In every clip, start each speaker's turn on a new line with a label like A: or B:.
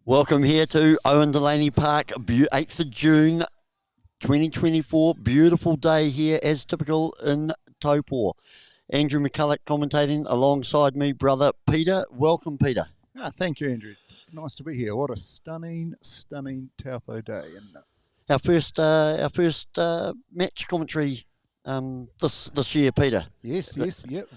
A: Welcome here to Owen Delany Park, 8th of June 2024. Beautiful day here as typical in Taupo. Andrew McCulloch commentating alongside me, brother Peter. Welcome, Peter.
B: Thank you, Andrew. Nice to be here. What a stunning Taupo day. And
A: Our first match commentary this year, Peter.
B: Yes,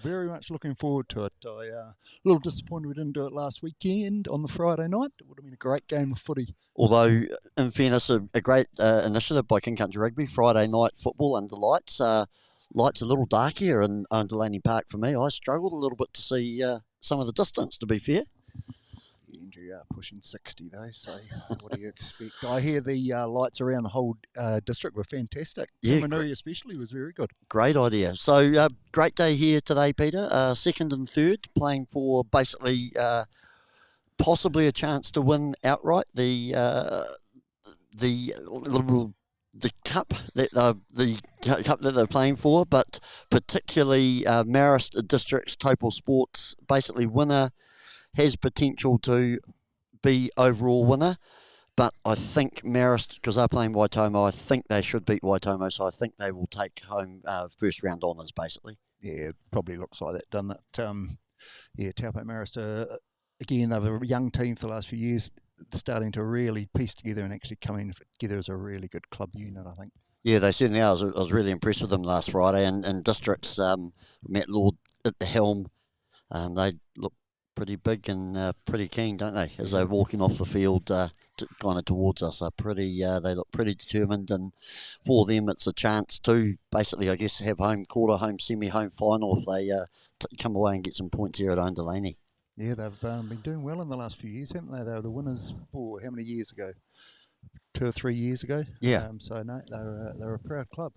B: very much looking forward to it. A little disappointed we didn't do it last weekend on the Friday night. It would have been a great game of footy.
A: Although, in fairness, a great initiative by King Country Rugby, Friday night football under lights. Lights a little dark here in Delany Park for me. I struggled a little bit to see some of the distance, to be fair.
B: Andrew, pushing 60 though, so what do you expect? I hear the lights around the whole district were fantastic.
A: Yeah,
B: Manui especially was very good.
A: great idea. So great day here today, Peter. Second and third, playing for basically possibly a chance to win outright the cup that they're playing for, but particularly Marist District's Taupo Sports basically winner has potential to be overall winner. But I think Marist, because they're playing Waitomo, I think they should beat Waitomo, so I think they will take home first round honours, basically.
B: Yeah, it probably looks like that, doesn't it? Taupo Marist, again, they've a young team for the last few years, starting to really piece together and actually coming together as a really good club unit, I think.
A: Yeah, they certainly are. I was really impressed with them last Friday, and Districts, Matt Lord at the helm, they look pretty big and pretty keen, don't they? As they're walking off the field kind of towards us, they look pretty determined, and for them it's a chance to basically, I guess, have home quarter, home semi, home final if they come away and get some points here at Owen Delany.
B: Yeah, they've been doing well in the last few years, haven't they? They were the winners, how many years ago? 2 or 3 years ago.
A: Yeah.
B: So no, they're a proud club.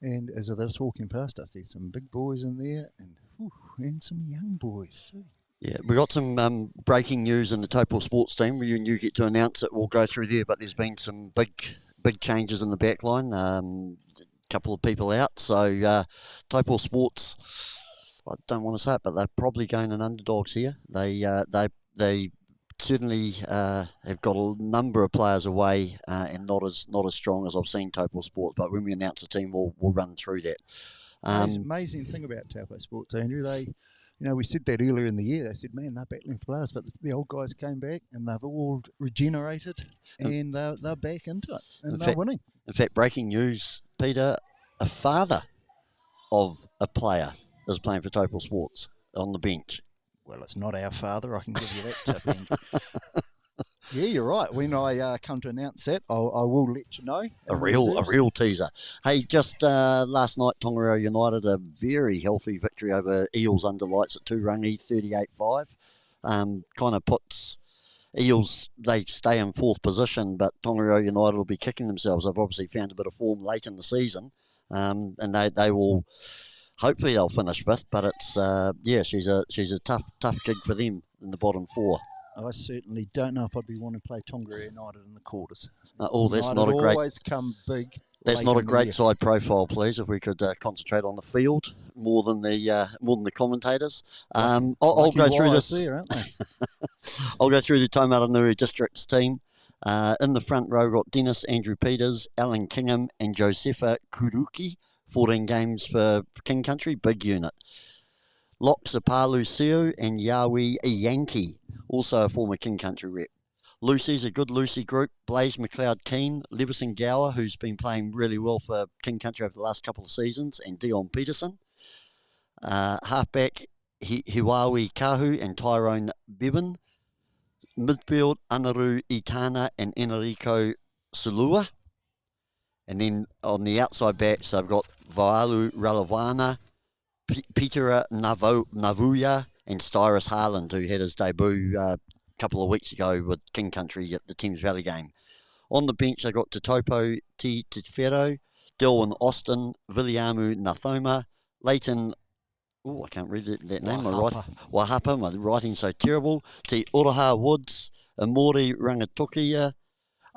B: And as they're just walking past us, there's some big boys in there and some young boys too.
A: Yeah, we got some breaking news in the Taupo Sports team. You and you get to announce it. We'll go through there, but there's been some big changes in the back line. A couple of people out. So Taupo Sports, I don't want to say it, but they're probably going in underdogs here. They certainly have got a number of players away and not as strong as I've seen Taupo Sports. But when we announce the team, we'll run through that.
B: Amazing thing about Taupo Sports, Andrew. We said that earlier in the year. They said, man, they're battling for players, but the old guys came back and they've all regenerated and they're back into it and they're winning.
A: In fact, breaking news, Peter, a father of a player is playing for Taupo Sports on the bench.
B: Well, it's not our father, I can give you that tip, Andrew. Yeah, you're right. When I come to announce that, I will let you know.
A: A real teaser. Hey, just last night, Tongariro United, a very healthy victory over Eels under lights at Turangi, 38-5. Kind of puts Eels, they stay in fourth position, but Tongariro United will be kicking themselves. They've obviously found a bit of form late in the season, and they will, hopefully they'll finish fifth, but it's, she's a tough gig for them in the bottom four.
B: I certainly don't know if I'd be wanting to play Tongariro United in the quarters.
A: That's
B: United
A: not a great.
B: Always come big.
A: That's not a great side profile, please. If we could concentrate on the field more than the commentators. I'll go through this.
B: There, aren't they?
A: I'll go through the Taumaranui Districts team. In the front row, got Dennis Andrew Peters, Alan Kingham, and Josefa Kuruki. 14 games for King Country, big unit. Locks Palu Seo and Yahweh Yankee, also a former King Country rep. Lucy's a good Lucy group. Blaze McLeod Keane, Leveson Gower, who's been playing really well for King Country over the last couple of seasons, and Dion Peterson. Halfback Hiwawi Kahu and Tyrone Bevan. Midfield Anaru Itana and Enrico Sulua. And then on the outside backs, I've got Vaialu Ralavana, Peter Navuya, and Styrus Harland, who had his debut a couple of weeks ago with King Country at the Thames Valley game. On the bench, I got Taupo Te Tefero, Delwyn Austin, Viliamu Nathoma, Leighton, I can't read that name, Wahapa, my writing's so terrible, Te Uraha Woods, Amori Rangatukia,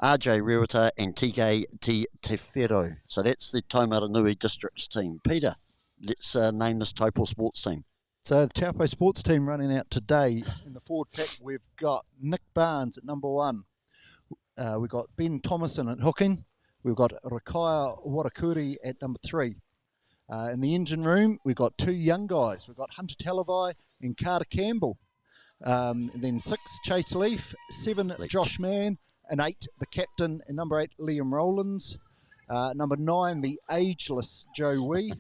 A: RJ Rewita, and TK Te Tefero. So that's the Taumaranui Districts team. Peter, let's name this Taupo Sports team.
B: So the Taupo Sports team running out today in the forward pack, we've got Nick Barnes at number 1. We've got Ben Thomason at hooking. We've got Rakaya Warakuri at number 3. In the engine room, we've got 2 young guys. We've got Hunter Talavai and Carter Campbell. Then 6, Chase Leaf. 7, Josh Mann. And 8, the captain. And number 8, Liam Rowlands. Number 9, the ageless Joe Wee.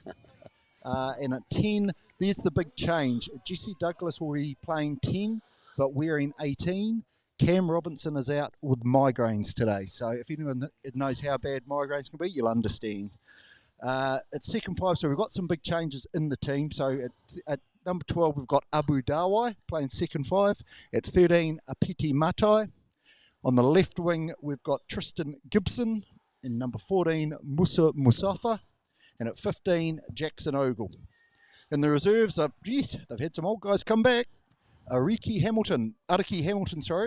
B: And at 10, there's the big change. Jesse Douglas will be playing 10, but wearing 18. Cam Robinson is out with migraines today. So if anyone knows how bad migraines can be, you'll understand. At second 5, so we've got some big changes in the team. So at number 12, we've got Abu Dawai playing second 5. At 13, Apiti Matai. On the left wing, we've got Tristan Gibson. In number 14, Musa Musafa. And at 15, Jackson Ogle. In the reserves, they've had some old guys come back. Ariki Hamilton,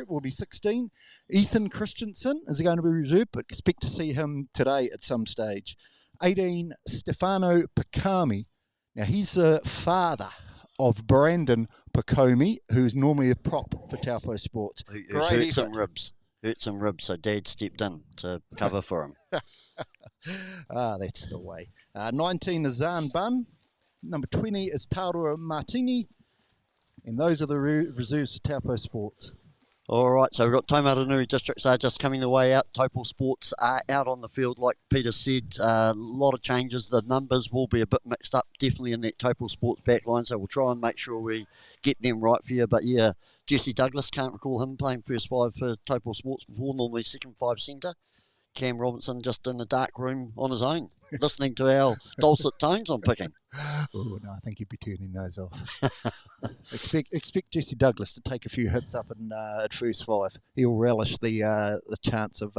B: will be 16. Ethan Christensen is going to be reserved, but expect to see him today at some stage. 18, Stefano Picami. Now, he's the father of Brandon Picomi, who's normally a prop for Taupo Sports.
A: Hurt some ribs, so Dad stepped in to cover for him.
B: That's the way. 19 is Zan Bun. Number 20 is Tarua Martini. And those are the reserves for Taupo Sports.
A: All right, so we've got Taumaranui Districts are just coming the way out. Taupo Sports are out on the field, like Peter said. A lot of changes. The numbers will be a bit mixed up, definitely in that Taupo Sports backline, so we'll try and make sure we get them right for you. But yeah, Jesse Douglas, can't recall him playing first 5 for Taupo Sports before, normally second 5 centre. Cam Robinson just in the dark room on his own, listening to our dulcet tones I'm picking.
B: Oh, no, I think you'd be turning those off. Expect Jesse Douglas to take a few hits up at first 5. He'll relish the chance of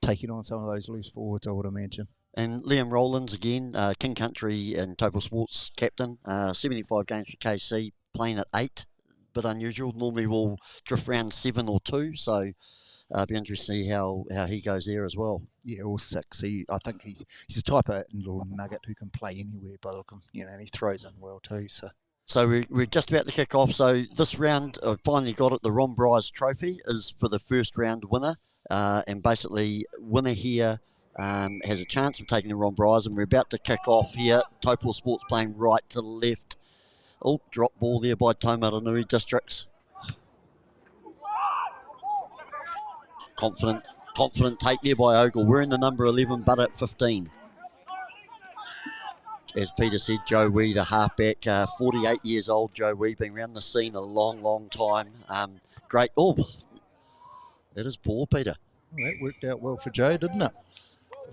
B: taking on some of those loose forwards, I would imagine.
A: And Liam Rowlands again, King Country and Taupo Sports captain, 75 games for KC, playing at 8. Bit unusual. Normally we'll drift around 7 or 2, so be interesting to see how he goes there as well.
B: Yeah, or 6. I think he's a type of little nugget who can play anywhere, but and he throws in well too.
A: So we're just about to kick off. So this round, I finally got it. The Ron Bryce Trophy is for the first round winner, and basically winner here has a chance of taking the Ron Bryce, and we're about to kick off here. Taupo Sports playing right to left. Oh, drop ball there by Taumaranui Districts. Confident take there by Ogle. We're in the number 11, but at 15. As Peter said, Joe Wee, the halfback, 48 years old. Joe Wee, been around the scene a long, long time. Great. Oh, that is poor, Peter.
B: Well, that worked out well for Joe, didn't it?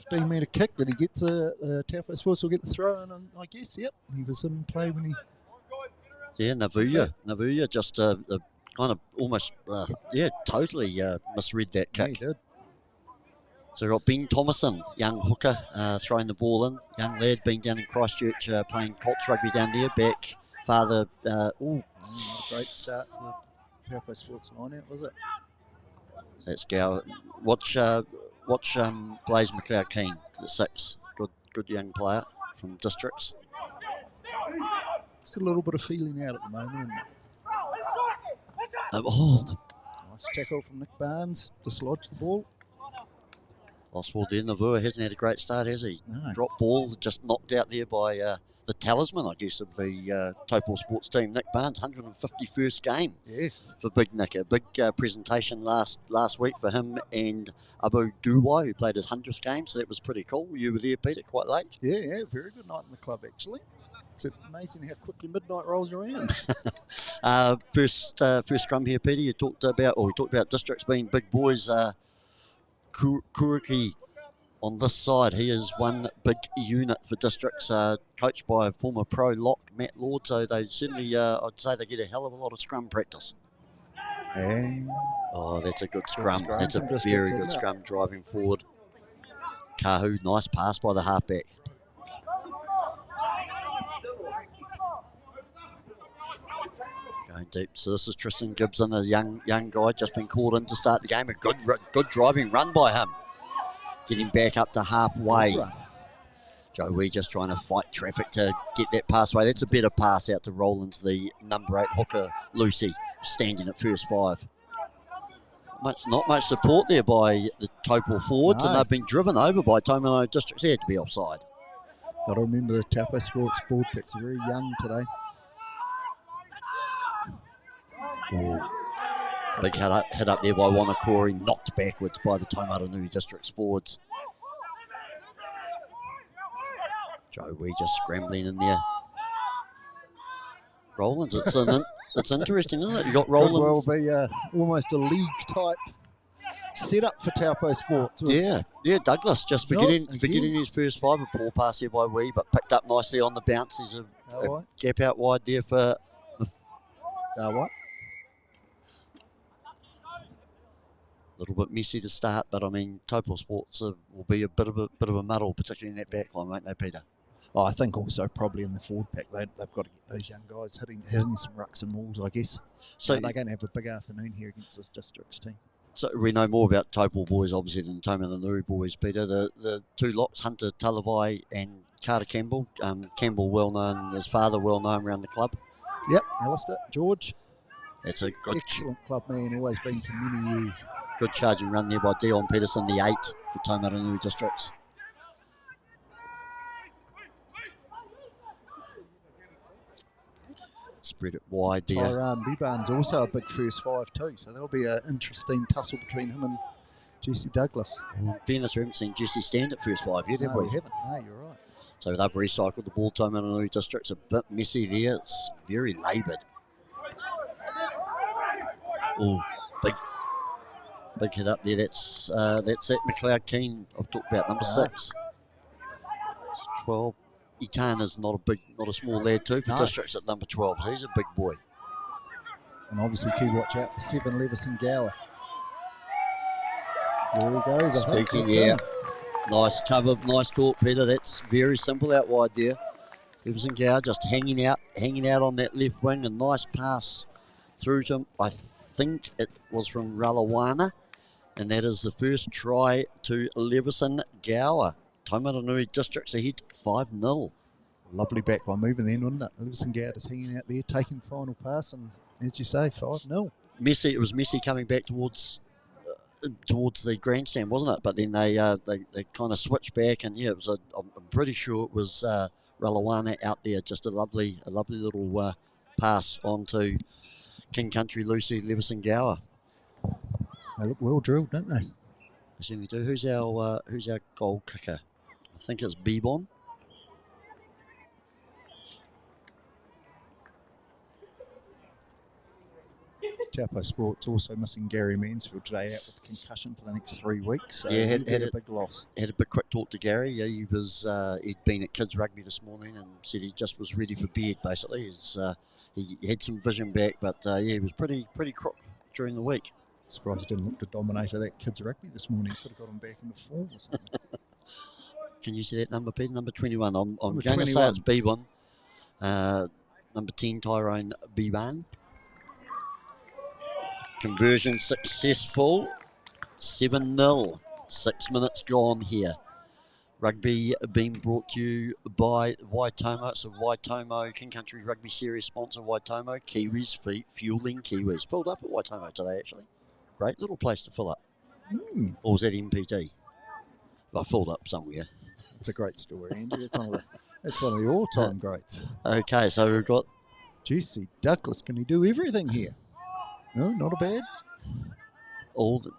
B: 15-metre kick that he gets. Taupo Sports will get the throw in, and I guess, yep, he was in play when he...
A: Yeah, Navuya just kind of almost, totally misread that kick.
B: Yeah, he did.
A: So we've got Ben Thomason, young hooker, throwing the ball in. Young lad, been down in Christchurch playing Colts rugby down there. Back, father,
B: Not a great start for the Taupo Sports line-out, was it?
A: So that's Gow. Watch Blaze McLeod-Keane, the 6. Good young player from Districts.
B: Just a little bit of feeling out at the moment, isn't it? Nice tackle from Nick Barnes, dislodged the ball.
A: Lost ball there. Navua hasn't had a great start, has he?
B: No.
A: Drop ball, just knocked out there by the talisman, I guess, of the Taupo Sports team. Nick Barnes, 151st game.
B: Yes.
A: For Big Nick. A big presentation last week for him and Abu Dawai, who played his 100th game, so that was pretty cool. You were there, Peter, quite late.
B: Yeah, very good night in the club, actually. It's amazing how quickly midnight rolls around.
A: First scrum here, Peter. We talked about Districts being big boys. Kuriki on this side, he is one big unit for Districts, coached by a former pro lock, Matt Lord. So they certainly, I'd say, they get a hell of a lot of scrum practice. Oh, that's a good scrum. That's a very good scrum driving forward. Kahu, nice pass by the halfback. Going deep. So this is Tristan Gibson, a young guy, just been called in to start the game. A good driving run by him. Getting back up to halfway. Joe Wee just trying to fight traffic to get that pass away. That's a better pass out to roll into the number 8 hooker, Lucy, standing at first 5. Not much support there by the Taupo forwards, and they've been driven over by Taupo Districts. They had to be offside.
B: Got to remember the Taupo Sports forward picks are very young today.
A: Ooh. Big hit up there by Wanakori, knocked backwards by the Taumaranui Districts forwards. Joe Wee just scrambling in there. Rollins, it's interesting, isn't it? You got Rollins.
B: Could well be almost a league-type setup for Taupo Sports.
A: Yeah, Douglas just forgetting his first 5. A poor pass here by Wee, but picked up nicely on the bounce. There's a gap out wide there for
B: What?
A: A little bit messy to start, but I mean, Taupo Sports will be a bit of a muddle, particularly in that back line, won't they, Peter?
B: Oh, I think also probably in the forward pack, they've got to get those young guys hitting some rucks and mauls, I guess. So they're going to have a big afternoon here against this districts team.
A: So we know more about Taupo boys, obviously, than Taumaranui boys, Peter. The two lots, Hunter Talavai and Carter Campbell. Campbell, well known, his father, well known around the club.
B: Yep, Alistair, George.
A: It's a good,
B: excellent club man, always been for many years.
A: Good charging run there by Dion Peterson, the 8 for Taumaranui Districts. Spread it wide there.
B: Tyran Biban's also a big first 5 too, so there'll be an interesting tussle between him and Jesse Douglas.
A: Fairness, we haven't seen Jesse stand at first 5 yet, have we?
B: No, we haven't. No, you're right.
A: So they've recycled the ball. Taumaranui District's a bit messy there. It's very laboured. Oh, big hit up there. That's that McLeod Keane I've talked about, number 6. It's 12. Itana's not a small lad too. For Districts at number 12, so he's a big boy.
B: And obviously keep watch out for 7 Levison Gower. There he goes.
A: Speaking, yeah. Nice cover, nice talk, Peter. That's very simple out wide there. Levison Gower just hanging out on that left wing. A nice pass through to him. I think it was from Ralawana, and that is the first try to Levison Gower. Taumaranui Districts ahead 5-0.
B: Lovely back line moving then, wasn't it? Levison Gower just hanging out there, taking final pass, and as you say, 5-0.
A: It was messy coming back towards the grandstand, wasn't it? But then they kind of switched back, and yeah, I'm pretty sure it was Ralawana out there, just a lovely little pass onto King Country Lucy Levison Gower.
B: They look well drilled, don't they?
A: They certainly do. Who's our goal kicker? I think it's Bebon.
B: Taupo Sports also missing Gary Mansfield today, out with concussion for the next 3 weeks. So
A: yeah,
B: had a big loss.
A: Had a big quick talk to Gary. Yeah, he'd been at kids rugby this morning and said he just was ready for bed. Basically, he had some vision back, but he was pretty crook during the week.
B: Surprised he didn't look to dominate that kids rugby this morning. Could have got him back into form or something.
A: Can you see that number, Peter? Number 21. I'm going
B: 21.
A: to say it's B1. Number 10, Tyrone Biban. Conversion successful. 7-0. 6 minutes gone here. Rugby being brought to you by Waitomo. It's a Waitomo King Country Rugby Series sponsor, Waitomo. Kiwis fueling Kiwis. Filled up at Waitomo today, actually. Great little place to fill up. Or was that MPT? Well, filled up somewhere.
B: It's a great story, Andy. It's one of the all-time greats.
A: Okay, so we've got
B: Jesse Douglas. Can he do everything here? No, not a bad.
A: All the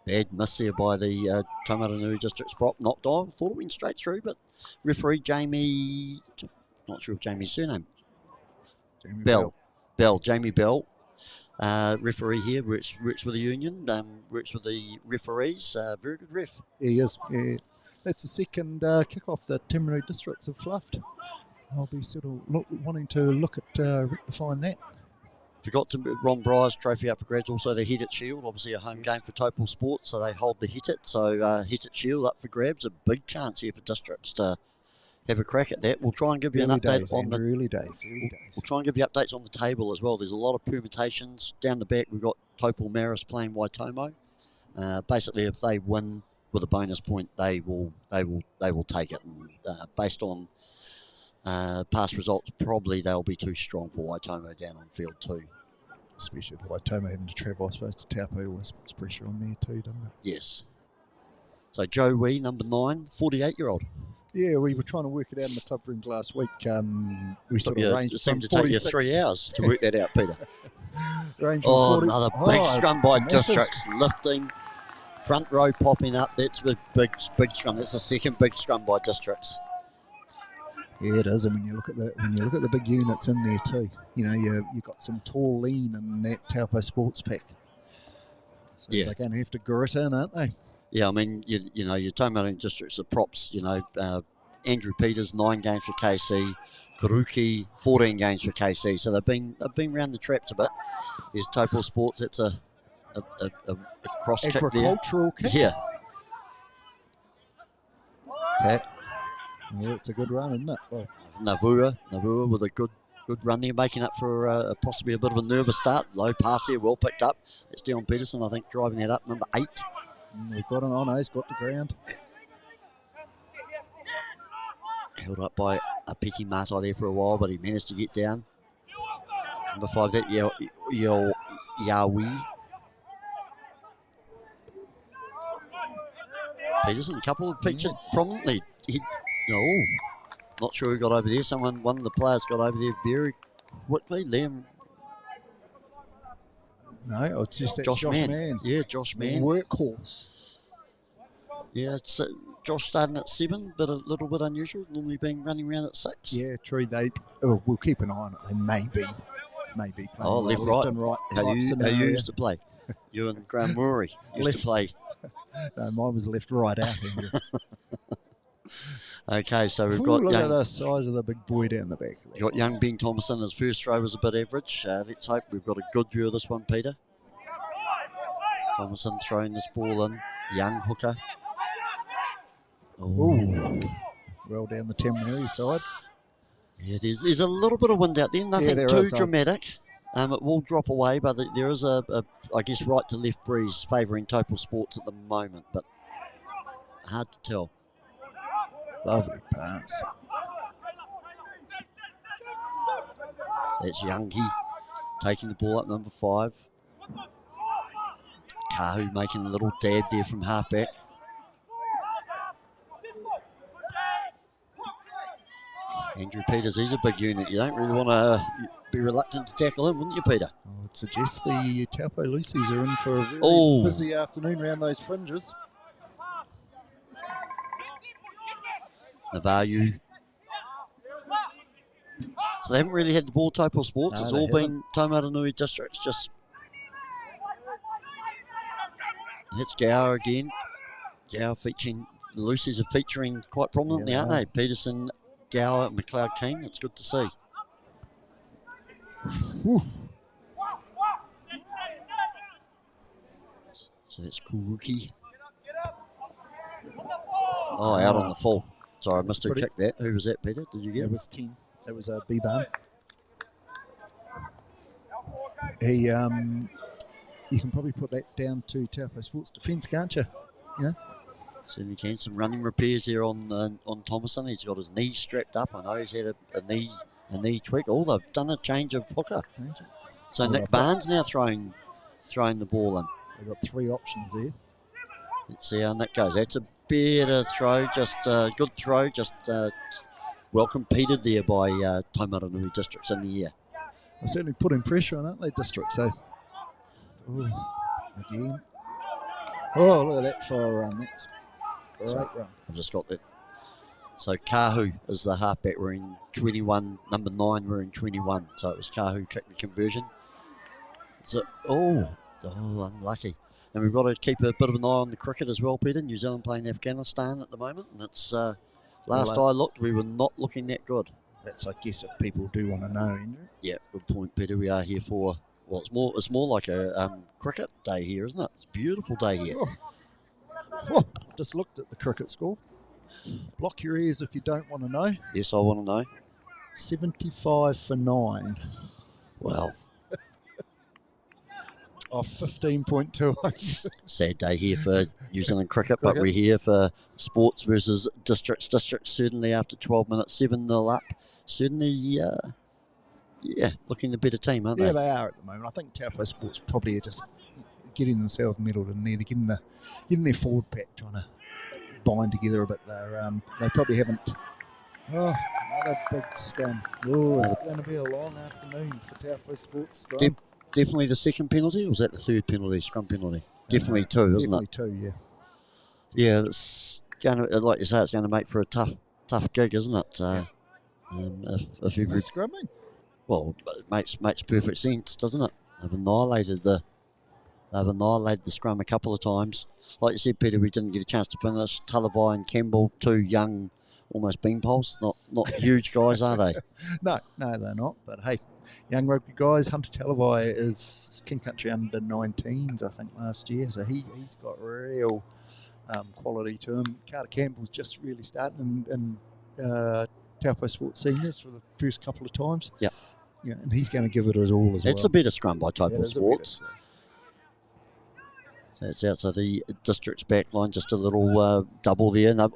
A: bad miss there by the Taumaranui Districts prop. Knocked on. Thought it went straight through, but referee Jamie, not sure of Jamie's surname. Jamie Bell. Referee here, works with the union, works with the referees. Very good ref.
B: He is. Yeah. That's the second kickoff that Taumaranui Districts have fluffed. I'll be sort of wanting to look at rectifying that.
A: Forgot to Ron Bryer's trophy up for grabs. Also the Hit It Shield, obviously a home game for Taupo Sports, so they hold the Hit It. So Hit It Shield up for grabs. A big chance here for Districts to have a crack at that. We'll try and give you an update on the
B: early days.
A: We'll try and give you updates on the table as well. There's a lot of permutations down the back. We've got Taupo Maris playing Waitomo. Basically, if they win with a bonus point, they will take it. And based on past results, probably they'll be too strong for Waitomo down on field 2.
B: Especially with Waitomo having to travel, I suppose, to Taupo, always puts pressure on there too, doesn't it?
A: Yes. So Joe Wee, number 9, 48-year-old.
B: Yeah, we were trying to work it out in the club room last week. We sort of ranged
A: it seemed to take you 3 hours to work that out, Peter. Another big scrum by Districts, lifting, front row popping up. That's a big scrum. That's the second big scrum by Districts.
B: Yeah, it is. And when you look at the big units in there too, you know, you've got some tall, lean in that Taupo Sports pack. So they're going to have to grit in, aren't they?
A: Yeah, I mean, you know, your Taumaranui Districts, the props, you know, Andrew Peters, 9 games for KC. Karuki, 14 games for KC. So they've been round the traps a bit. There's Taupo Sports. That's a cross kick there.
B: Agricultural kick.
A: Yeah.
B: Okay. Yeah, it's a good run, isn't it? Well,
A: Navua with a good run there, making up for possibly a bit of a nervous start. Low pass here, well picked up. It's Dion Peterson, I think, driving that up, number 8.
B: we've got him on. He's got the ground.
A: Held up by a Peti Mata there for a while, but he managed to get down. Number 5, that Yawi. Peterson, a couple of pictured prominently. Not sure who got over there. One of the players got over there very quickly. Liam.
B: No, it's just
A: Josh Mann. Yeah, Josh Mann.
B: Workhorse.
A: Yeah, it's Josh starting at 7, but a little bit unusual. Normally been running around at 6.
B: Yeah, true. We'll keep an eye on it. They may be playing
A: left
B: and right.
A: How you used to play? You and Graham Murray used to play.
B: No, mine was left-right out.
A: Okay, so we've got
B: look at the size of the big boy down the back.
A: You've got young Ben Thomason. His first throw was a bit average. Let's hope we've got a good view of this one, Peter. Thomason throwing this ball in. Young hooker.
B: Ooh. Well down the Tamaroo side.
A: Yeah, there's a little bit of wind out there. Nothing too dramatic. It will drop away, but there is a I guess, right to left breeze favouring Taupo Sports at the moment, but hard to tell.
B: Lovely pass.
A: That's Youngie taking the ball up, number 5. Kahu making a little dab there from halfback. Andrew Peters, he's a big unit. You don't really want to be reluctant to tackle him, wouldn't you, Peter?
B: I would suggest the Taupo Lucy's are in for a very busy afternoon around those fringes.
A: Navayu. So they haven't really had the ball, Taupo Sports. It's all been Taumaranui districts. Just it's Gower again. Gower featuring, the Lucy's are featuring quite prominently, aren't they? Peterson, Gower, McLeod King. It's good to see. So that's Kuruki. Out on the full. Sorry, I missed who kicked that. Who was that, Peter? Did you get it?
B: It was 10. That was a B-Barn. You can probably put that down to Taupo Sports defence, can't you? Yeah.
A: Certainly can. Some running repairs there on Thomason. He's got his knee strapped up. I know he's had a knee tweak. They've done a change of hooker. So Nick Barnes now throwing the ball in.
B: They've got 3 options there.
A: Let's see how Nick goes. That's a better throw. Just a good throw. Just well competed there by Taumaranui districts in the air.
B: They're certainly putting pressure on, aren't they, districts? So, again. Look at that far run. That's a great run.
A: I've just got that. So Kahu is the halfback. We're in 21. Number 9, we're in 21. So it was Kahu kicked the conversion. So, unlucky. And we've got to keep a bit of an eye on the cricket as well, Peter. New Zealand playing Afghanistan at the moment. And it's last I looked, we were not looking that good.
B: That's, I guess, if people do want to know, Andrew.
A: Yeah, good point, Peter. We are here for, it's more like a cricket day here, isn't it? It's a beautiful day here.
B: Just looked at the cricket score. Block your ears if you don't want to know.
A: Yes, I want to know.
B: 75 for 9.
A: Well.
B: Off 15.2.
A: Sad day here for New Zealand cricket, but we're here for sports versus districts. Districts certainly after 12 minutes, 7-0 up. Certainly, looking the better team, aren't they?
B: Yeah, they are at the moment. I think Taupo Sports probably are just getting themselves medalled in there. They're getting their forward pack, trying to bind together a bit. They probably haven't. Another big scrum. It's going to be a long afternoon for Taupo Sports. Scrum.
A: Definitely the second penalty, or was that the third penalty, scrum penalty? Definitely 2, isn't it?
B: Definitely 2, yeah.
A: Yeah, it's going to, like you say, it's going to make for a tough gig, isn't it? If every
B: scrumming.
A: Well, it makes perfect sense, doesn't it? They've annihilated the scrum a couple of times. Like you said, Peter, we didn't get a chance to finish. Talabai and Campbell, 2 young almost beanpoles. Not huge guys, are they?
B: No, they're not. But hey, young rugby guys, Hunter Talawai is King Country under 19s, I think, last year. So he's got real quality to him. Carter Campbell's just really starting in Taupo Sports Seniors for the first couple of times.
A: Yeah.
B: Yeah, and he's going to give it his all as well.
A: It's a better scrum by Taupo Sports. So it's out to the district's back line, just a little double there. And
B: he had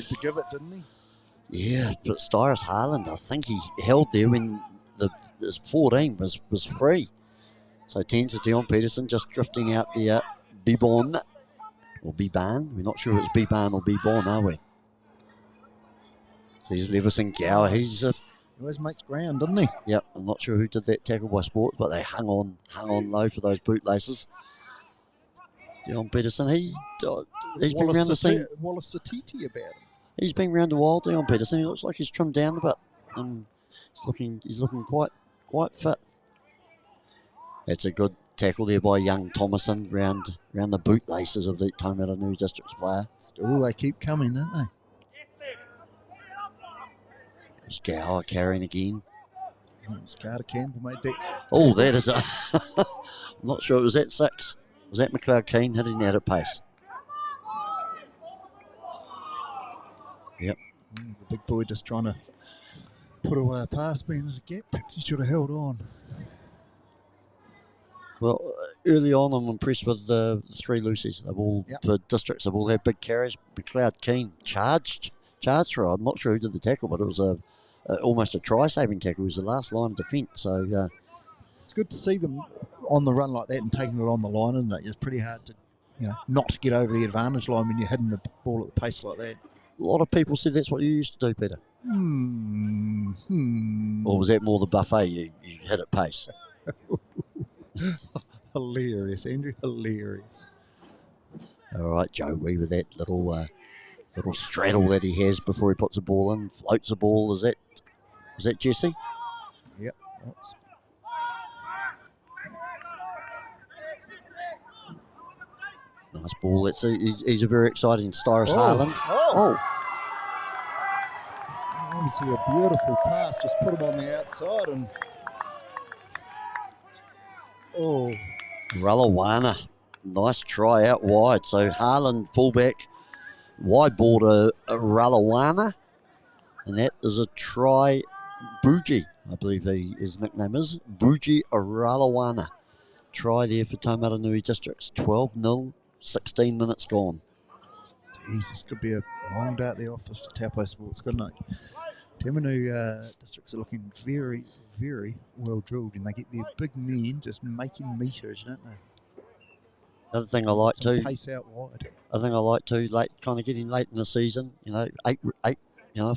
B: to give it, didn't he?
A: Yeah, but Styrus Harland, I think he held there when the 14 was free. So 10 to Dion Peterson, just drifting out there. Bibon, or Biban. We're not sure if it's Biban or Bibon, are we? So here's Leveson Gower. He
B: always makes ground, doesn't he?
A: Yep, I'm not sure who did that tackle by Sport, but they hung on low for those bootlaces. Dion Peterson, he's been around the scene.
B: Wallace Satiti about him.
A: He's been around a while, Dion Peterson. He looks like he's trimmed down a bit. He's looking quite fit. That's a good tackle there by young Thomason round the bootlaces of the Taumata District's player.
B: Still, they keep coming, don't they?
A: Gower carrying again.
B: Carter Campbell made that.
A: Oh, that is a... I'm not sure it was at 6. Was that McLeod Keane hitting out at pace? Yep.
B: The big boy just trying to put away a pass, being in a gap. Perhaps he should have held on.
A: Well, early on, I'm impressed with the 3 Lucies. The districts have all had big carries. McLeod Keane charged for it. I'm not sure who did the tackle, but it was almost a try-saving tackle. It was the last line of defence. So
B: it's good to see them on the run like that and taking it on the line, isn't it? It's pretty hard to, not get over the advantage line when you're hitting the ball at the pace like that.
A: A lot of people said that's what you used to do, Peter. Or was that more the buffet? You hit at pace.
B: Hilarious, Andrew. Hilarious.
A: All right, Joe Wee with that little straddle that he has before he puts the ball in, floats the ball. Was that Jesse?
B: Yep.
A: Nice ball. He's a very exciting Styrus Harland.
B: Obviously a beautiful pass. Just put him on the outside and...
A: Ralawana. Nice try out wide. So Harland fullback. Wide ball to Ralawana. And that is a try. Buji, I believe his nickname is. Buji Ralawana. Try there for Taumata Districts. 12-0. 16 minutes gone.
B: Jeez, this could be a long day at the office for Taupo Sports, couldn't it? Taumata Districts are looking very, very well drilled, and they get their big men just making meters, don't they?
A: The other thing I like too,
B: pace out wide.
A: Getting late in the season. Eight,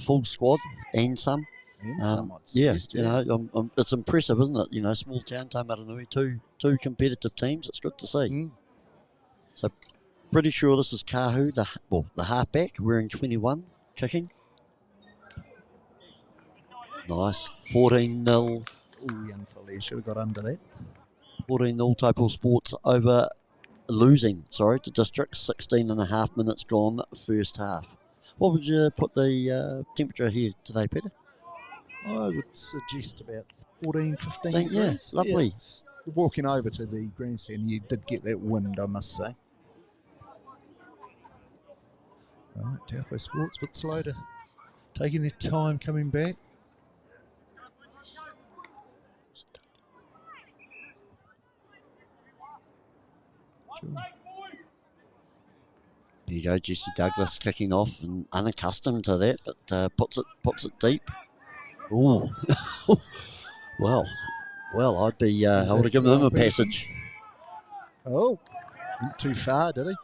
A: full squad and some. It's impressive, isn't it? Small town Taumata, two competitive teams. It's good to see. So, pretty sure this is Kahu, the halfback, wearing 21, kicking. Nice. 14-0.
B: Oh, young fella, you should have got under that.
A: 14-0 Taupo Sports over losing, to District. 16 and a half minutes gone, first half. What would you put the temperature here today, Peter?
B: I would suggest about 14, 15 degrees.
A: Yeah, lovely.
B: Yeah, walking over to the grandstand, you did get that wind, I must say. Right, Taupo Sports, a bit slow to taking their time coming back. Sure.
A: There you go, Jesse Douglas kicking off and unaccustomed to that, but puts it deep. Ooh, well, I'd be able to give him a passage.
B: Oh, not too far, did he?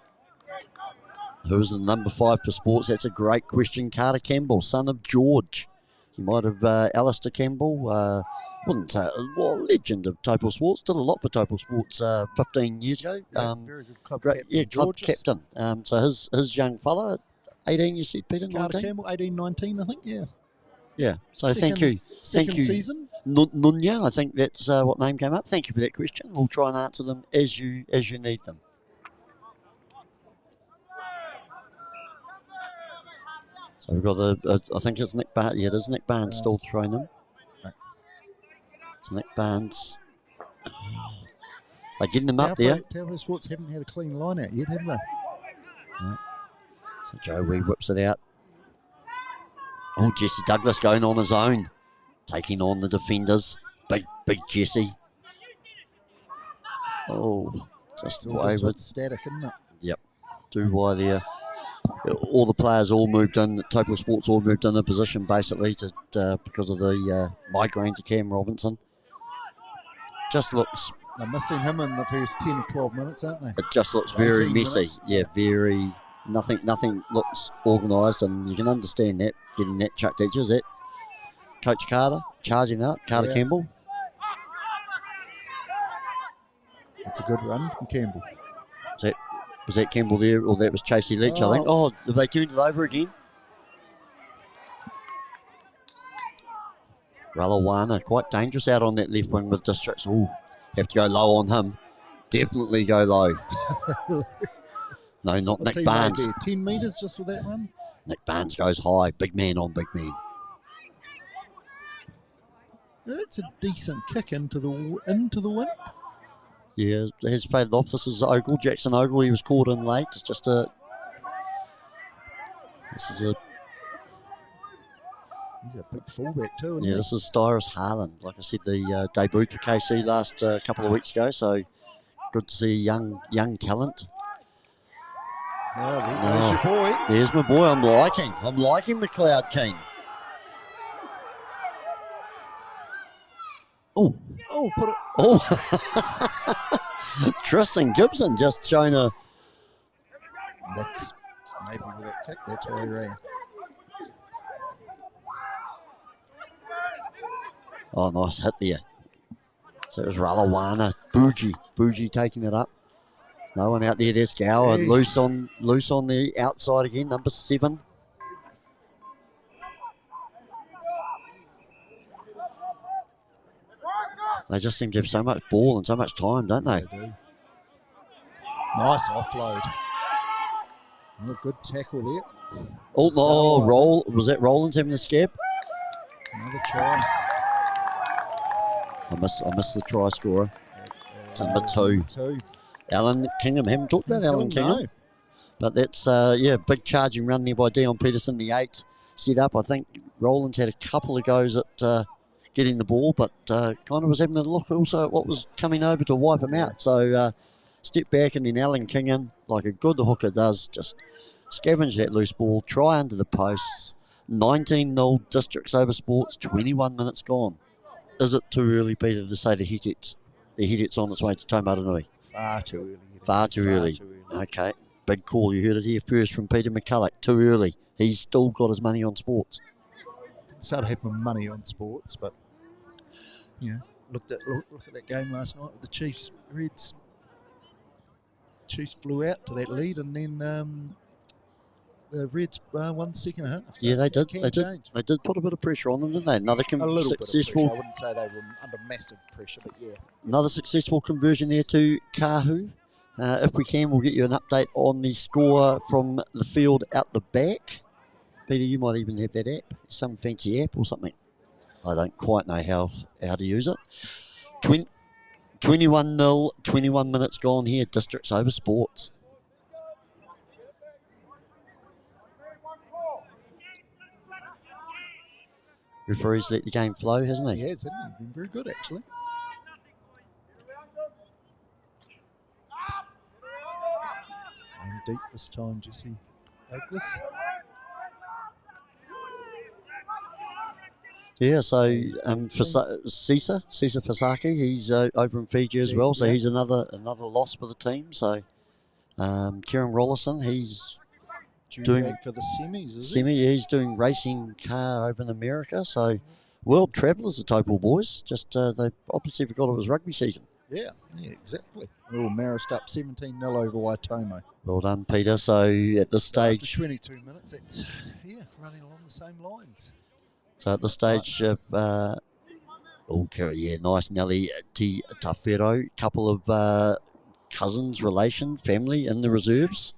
A: Who's the number 5 for Sports? That's a great question. Carter Campbell, son of George. You might have Alistair Campbell, legend of Taupo Sports. Did a lot for Taupo Sports 15 years ago.
B: Very good club captain.
A: Club captain. So his young fella, 18, you said, Peter?
B: Carter
A: 19?
B: Campbell, 18, 19, I think, yeah.
A: Yeah, so thank you.
B: Second season?
A: Nunya, I think that's what name came up. Thank you for that question. We'll try and answer them as you need them. So we've got I think it's Nick Barnes. Yeah, it is Nick Barnes still throwing them.
B: Right.
A: So Nick Barnes. They're getting them up there.
B: Taupo Sports haven't had a clean line out yet, have they?
A: No. So Joe Wee whips it out. Oh, Jesse Douglas going on his own. Taking on the defenders. Big Jesse. Oh, just wayward.
B: Static, isn't it?
A: Yep. Too wide there. All the players all moved in. The Taupo Sports all moved in a position basically because of the migraine to Cam Robinson. Just looks.
B: They're missing him in the first 10 or 12 minutes, aren't they?
A: It just looks very messy. Minutes. Yeah, very. Nothing looks organised, and you can understand that, getting that chucked at you. Is that Coach Carter charging out? Carter Campbell?
B: That's a good run from Campbell.
A: Was that Campbell there, or that was Chasey Leach, I think? Oh, have they turned it over again? Ralawana, quite dangerous out on that left wing with Districts. Oh, have to go low on him. Definitely go low. No, not Nick Barnes.
B: 10 metres just for that run.
A: Nick Barnes goes high. Big man on big man.
B: That's a decent kick into the wind.
A: Yeah, has played off. This is Ogle, Jackson Ogle. He was caught in late. It's just a.
B: He's a big fullback too.
A: Yeah, this is Styrus Harlan. Like I said, the debut for KC last couple of weeks ago. So good to see young talent.
B: There's your boy.
A: There's my boy. I'm liking McLeod King. Oh,
B: put it.
A: Oh, Tristan Gibson just showing a.
B: That's maybe with that kick. That's why he ran.
A: Oh, nice hit there. So it was Ralawana. Bougie taking it up. No one out there. There's Gower. Loose on the outside again. Number 7. They just seem to have so much ball and so much time, don't they?
B: They do. Nice offload. Good tackle there.
A: Oh, no, roll. Was that Rollins having the scab?
B: Another try.
A: I missed the try scorer. Number 2. Alan Kingham. Haven't talked about Alan Kingham.
B: No.
A: But that's, big charging run there by Dion Peterson, the 8. Set up. I think Rollins had a couple of goes at getting the ball, but kind of was having a look also at what was coming over to wipe him out. So step back, and then Alan Kingham, like a good hooker does, just scavenge that loose ball, try under the posts. 19-0 Districts over Sports, 21 minutes gone. Is it too early, Peter, to say the Hitit's on its way to Taumaranui?
B: Far too early.
A: Far too early. Okay, big call. You heard it here first from Peter McCulloch. Too early. He's still got his money on sports.
B: Started having my money on sports, but look at that game last night with the Chiefs. Reds. Chiefs flew out to that lead, and then the Reds won the second half. So
A: yeah, they did. They did put a bit of pressure on them, didn't they? Another
B: a little
A: successful.
B: Bit of pressure. I wouldn't say they were under massive pressure, but yeah.
A: Another successful conversion there to Kahu. If we can, we'll get you an update on the score from the field out the back. Peter, you might even have that app, some fancy app or something. I don't quite know how to use it. 21-0, 21 minutes gone here. Districts over Sports. Referee's let the game flow, hasn't he?
B: He has, hasn't he? He's been very good, actually. Aim deep this time, Jesse Douglas.
A: Yeah, so Cesar Fasaki, he's over in Fiji as well, so he's another loss for the team. So Kieran Rollison, he's doing
B: for the semis, is
A: he's doing racing car over in America. So world travellers, the Taupo boys. Just they obviously forgot it was rugby season.
B: Yeah, exactly. We're all marist up 17-0 over Waitomo.
A: Well done, Peter. So at this stage,
B: after 22 minutes, it's running along the same lines.
A: So at this stage, nice Nelly T Tafero, couple of cousins, relation, family in the reserves.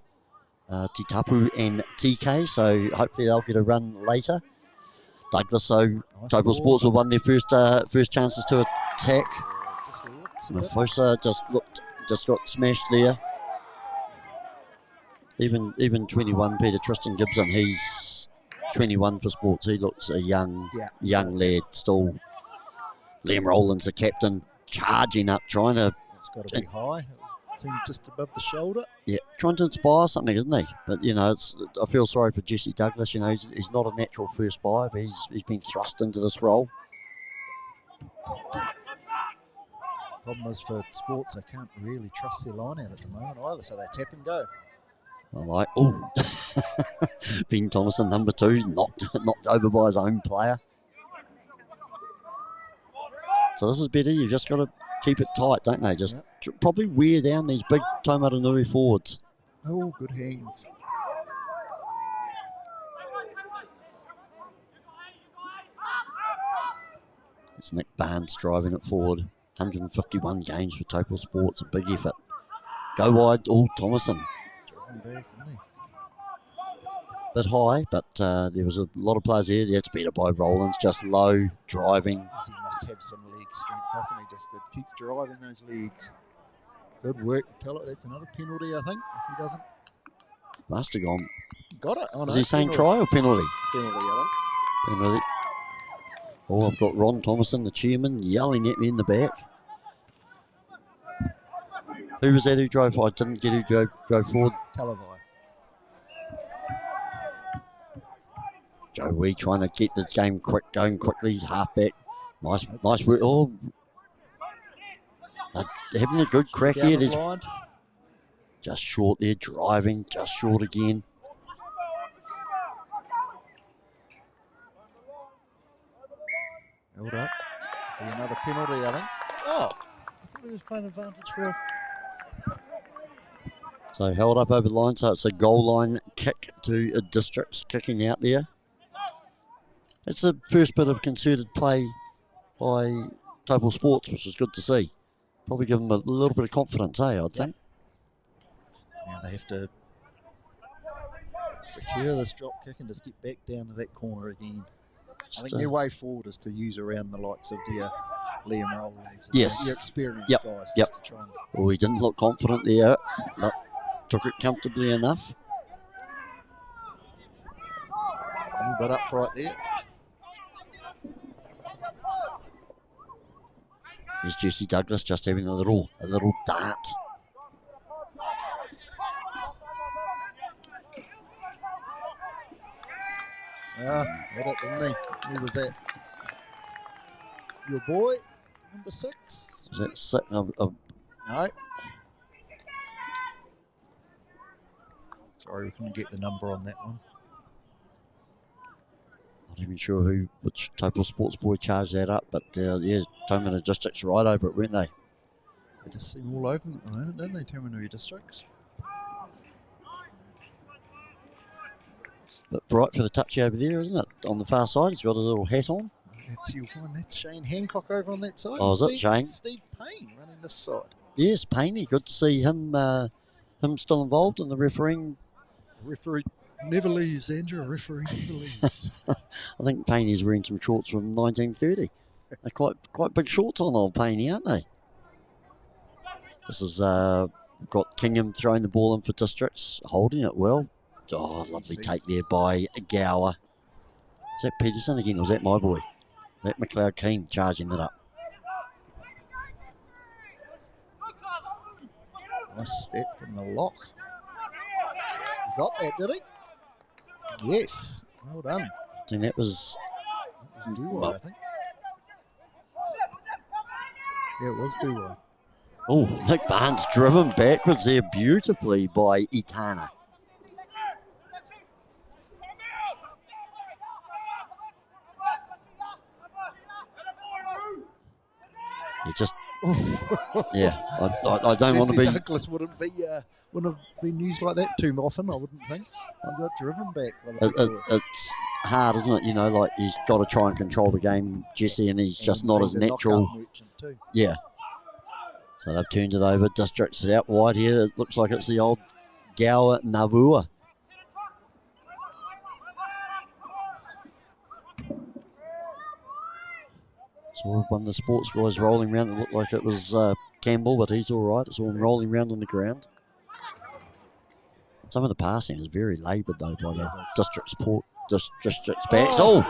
A: Te Tapu and TK, so hopefully they'll get a run later. Douglas, so
B: Nice
A: Taupo
B: ball.
A: Sports will won their first chances to attack.
B: Just looks a bit.
A: Mafosa just got smashed there. Even 21, Peter Tristan Gibson, he's 21 for Sports. He looks a young lad still. Liam Rowland's the captain, charging up, trying to.
B: It's got to be high. It seemed just above the shoulder.
A: Yeah, trying to inspire something, isn't he? But, I feel sorry for Jesse Douglas. He's not a natural first five. He's been thrust into this role.
B: Problem is for Sports, they can't really trust their line out at the moment either, so they tap and go.
A: Ben Thomason, number 2, knocked over by his own player. So this is better. You've just got to keep it tight, don't they? Just probably wear down these big Taumaranui forwards.
B: Oh, good hands.
A: It's Nick Barnes driving it forward. 151 games for Taupo Sports, a big effort. Go wide, Thomason.
B: Back, isn't he?
A: Bit high, but there was a lot of players there. That's better by Rowlands, just low, driving.
B: He must have some leg strength, doesn't he? Just keeps driving those legs. Good work. Tell it that's another penalty, I think, if he doesn't.
A: Must have gone.
B: Got it. Oh, no,
A: is he saying try or penalty?
B: Penalty, I think.
A: Penalty. Oh, I've got Ron Thomason, the chairman, yelling at me in the back. Who was that who drove? I didn't get who drove forward.
B: Talavai.
A: Joe Wee trying to get this game going quickly. Halfback. Nice work. Oh, they're having a good crack here. Just short there, driving. Just short again.
B: Held up. Be another penalty, I think. Oh, I thought he was playing advantage for.
A: So held up over the line, so it's a goal line kick to a Districts kicking out there. It's the first bit of concerted play by Taupo Sports, which is good to see. Probably give them a little bit of confidence, I'd think.
B: Now they have to secure this drop kick and just get back down to that corner again. I think their way forward is to use around the likes of their Liam Rowlands and your experienced guys. Just to try and...
A: Well, he didn't look confident there, but took it comfortably enough.
B: A little bit upright there.
A: There's Jesse Douglas just having a little dart.
B: Had it, didn't he? Who was that? Your boy, number 6?
A: Was that 6?
B: No. Sorry, we couldn't get the number on that one.
A: Not even sure which Taupo Sports boy charged that up, but Taumana Districts right over it, weren't they?
B: They just seem all over them at the moment, don't they, Taumana Districts?
A: But bright for the touchy over there, isn't it? On the far side, he's got a little hat on.
B: You'll find that's Shane Hancock over on that side.
A: Oh, is it Shane?
B: Steve Payne running this side.
A: Yes, Payne. Good to see him still involved in the refereeing.
B: Referee never leaves, Andrew. A referee never leaves.
A: I think Payne is wearing some shorts from 1930. They're quite big shorts on old Payne, aren't they? This is got Kingham throwing the ball in for Districts, holding it well. Oh, lovely take there by Gower. Is that Peterson again, or was that my boy? That McLeod Keane charging it up.
B: Nice step from the lock. He got that, did he? Yes. Well done.
A: I think that was
B: Duwai, I think. Yeah, it was Duwai.
A: Oh, Nick Barnes driven backwards there beautifully by Itana. You just, yeah. I don't want to be.
B: Douglas wouldn't have been used like that too often. I wouldn't think. He got driven back.
A: It's hard, isn't it? Like he's got to try and control the game, Jesse, and he's just not as natural. Yeah. So they've turned it over. Districts out wide here. It looks like it's the old Gower Navua Saw one of the sports guys rolling around. It looked like it was Campbell, but he's all right. It's all rolling around on the ground. Some of the passing is very laboured, though, by the district's backs. Oh!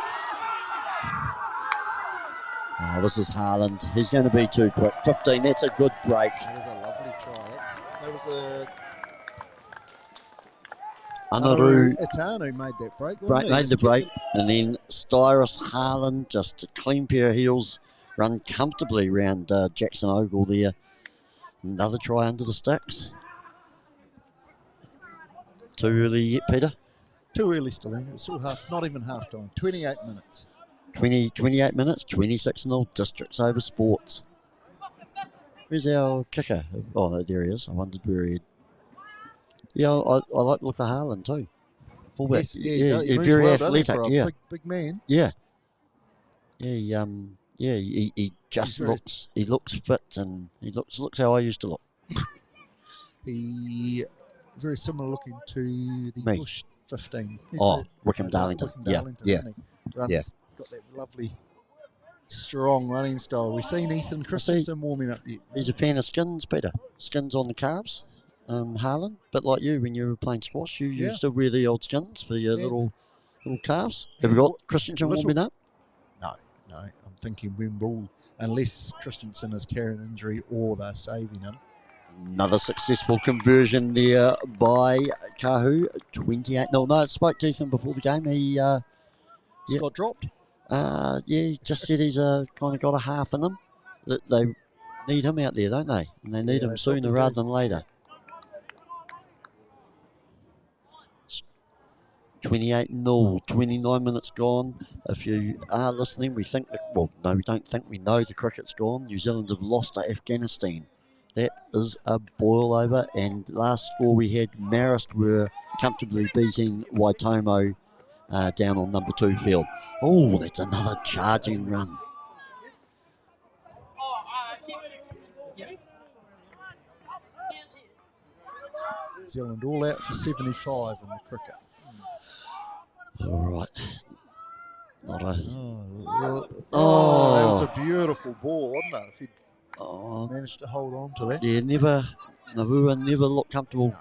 A: Oh, this is Haaland. He's going to be too quick. 15, that's a good break.
B: That was a lovely try. That was a...
A: Anaru
B: Itanu made that break.
A: made the break, and then Styrus Haaland, just a clean pair of heels, run comfortably around Jackson Ogle there. Another try under the sticks. Too early yet, Peter?
B: Too early still. It's still not even half time. 28 minutes.
A: 28 minutes, 26-0, Districts over Sports. Where's our kicker? Oh, no, there he is. I wondered where he... Yeah, I like the look of Haaland too. Fullback.
B: Yes, he moves
A: very
B: well,
A: athletic.
B: for a
A: Yeah,
B: big man.
A: yeah, he just looks. He looks fit, and he looks how I used to look.
B: He very similar looking to the
A: Me.
B: Bush 15.
A: Wickham Darlington. Yeah.
B: Runs, got that lovely, strong running style. We've seen Ethan Christensen warming up there.
A: He's a fan of skins, Peter. Skins on the calves. Haaland, but like you, when you were playing squash, you used to wear the old skins for your little calves. Have you got Christensen warming up?
B: No. I'm thinking Wimble, unless Christensen is carrying an injury or they're saving him.
A: Another successful conversion there by Kahu. 28. No, I spoke to Ethan before the game. He
B: Got dropped.
A: He just said he's kind of got a half in him. That they need him out there, don't they? And they need him sooner rather than later. 28-0, 29 minutes gone. If you are listening, we think we don't think, we know the cricket's gone. New Zealand have lost to Afghanistan. That is a boil over, and last score we had, Marist were comfortably beating Waitomo down on number 2 field. Oh, that's another charging run.
B: New Zealand all out for 75 in the cricket.
A: All right.
B: That was a beautiful ball, wasn't it? If he'd managed to hold on to that.
A: Yeah, Navua never looked comfortable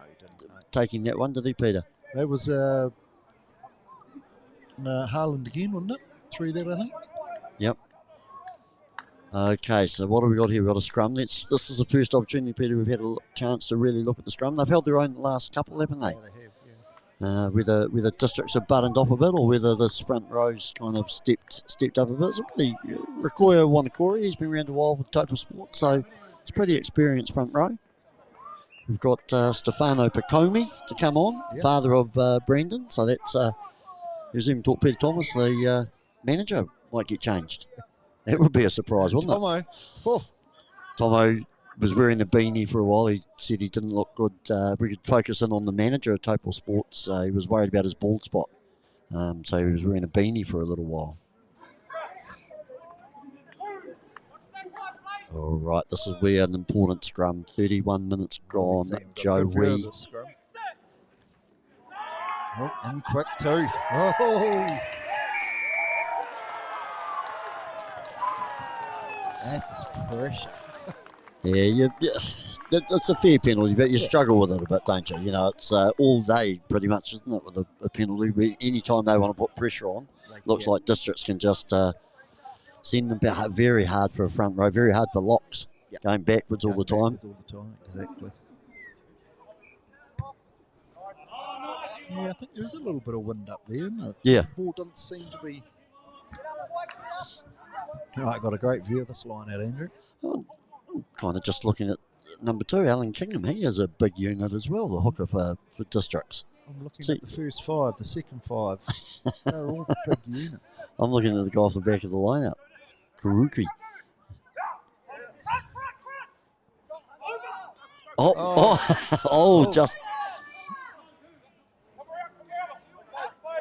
A: taking that one, did he, Peter?
B: That was Haaland again, wasn't it? Through that, I think.
A: Yep. Okay, so what have we got here? We've got a scrum. This is the first opportunity, Peter, we've had a chance to really look at the scrum. They've held their own the last couple, haven't they?
B: Yeah, they have, yeah.
A: Whether districts have buttoned off a bit or whether this front row's kind of stepped up a bit. It's really Rikoya Wanakori, he's been around a while with Taupo Sport, so it's a pretty experienced front row. We've got Stefano Picomi to come on, father of Brendan, so that's who's even taught Peter Thomas, the manager might get changed. That would be a surprise, wouldn't it? Tomo was wearing the beanie for a while. He said he didn't look good. We could focus in on the manager of Taupo Sports. He was worried about his bald spot. So he was wearing a beanie for a little while. All right, this will be an important scrum. 31 minutes gone. Joe Wee.
B: Oh, and quick too. Oh, that's pressure.
A: Yeah, that's a fair penalty, but you struggle with it a bit, don't you? You know, it's all day pretty much, isn't it, with a penalty? Any time they want to put pressure on, looks like districts can just send them very hard for a front row, very hard for locks, going backwards all the time.
B: Exactly. Yeah, I think there's a little bit of wind up there, isn't it?
A: Yeah.
B: The ball doesn't seem to be... All right, got a great view of this line out, Andrew.
A: Kind of just looking at number 2, Alan Kingham. He has a big unit as well, the hooker for districts.
B: I'm looking at the first 5, the second 5. They're all big units.
A: I'm looking at the guy off the back of the lineup, Karuki. Just...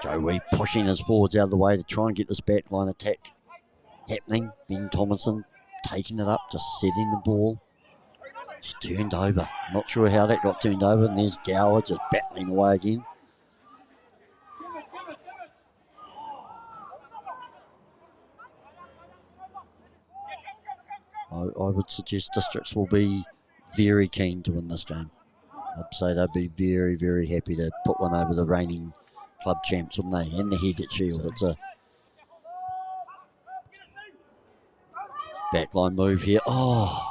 A: Joe Wee pushing his forwards out of the way to try and get this backline attack happening. Ben Thomason taking it up, just setting the ball. It's turned over. Not sure how that got turned over. And there's Gower just battling away again. I would suggest districts will be very keen to win this game. I'd say they'd be very, very happy to put one over the reigning club champs, wouldn't they? And the Heathcote Shield. It's a backline move here. Oh,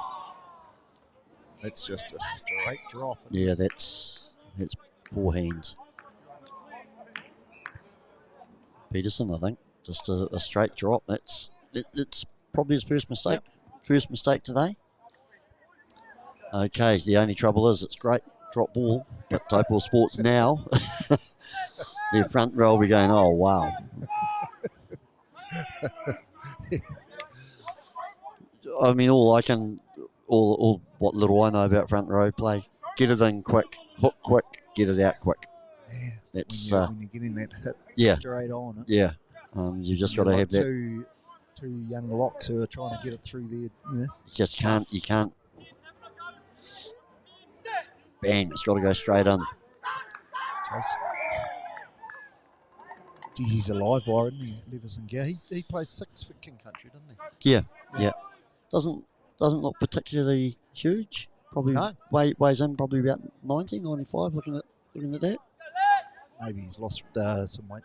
B: That's just a straight drop.
A: yeah, that's poor hands. Peterson, I think, just a straight drop. It's probably his first mistake.
B: Yep.
A: First mistake today. Okay, the only trouble is it's great drop ball, but Taupo Sports now, their front row will be going, oh wow. I mean, all what little I know about front row play, get it in quick, hook quick, get it out quick.
B: Yeah,
A: that's
B: when you're getting that hit straight on it.
A: Yeah, you just got to have that.
B: Two young locks who are trying to get it through there.
A: You can't. Bang! It's got to go straight in.
B: Chase. Geez, he's a live wire, isn't he? Leveson Gear. He plays 6 for King Country, doesn't he?
A: Yeah. Doesn't look particularly huge. Probably
B: no.
A: weighs in probably about 90, 95. Looking at that.
B: Maybe he's lost some weight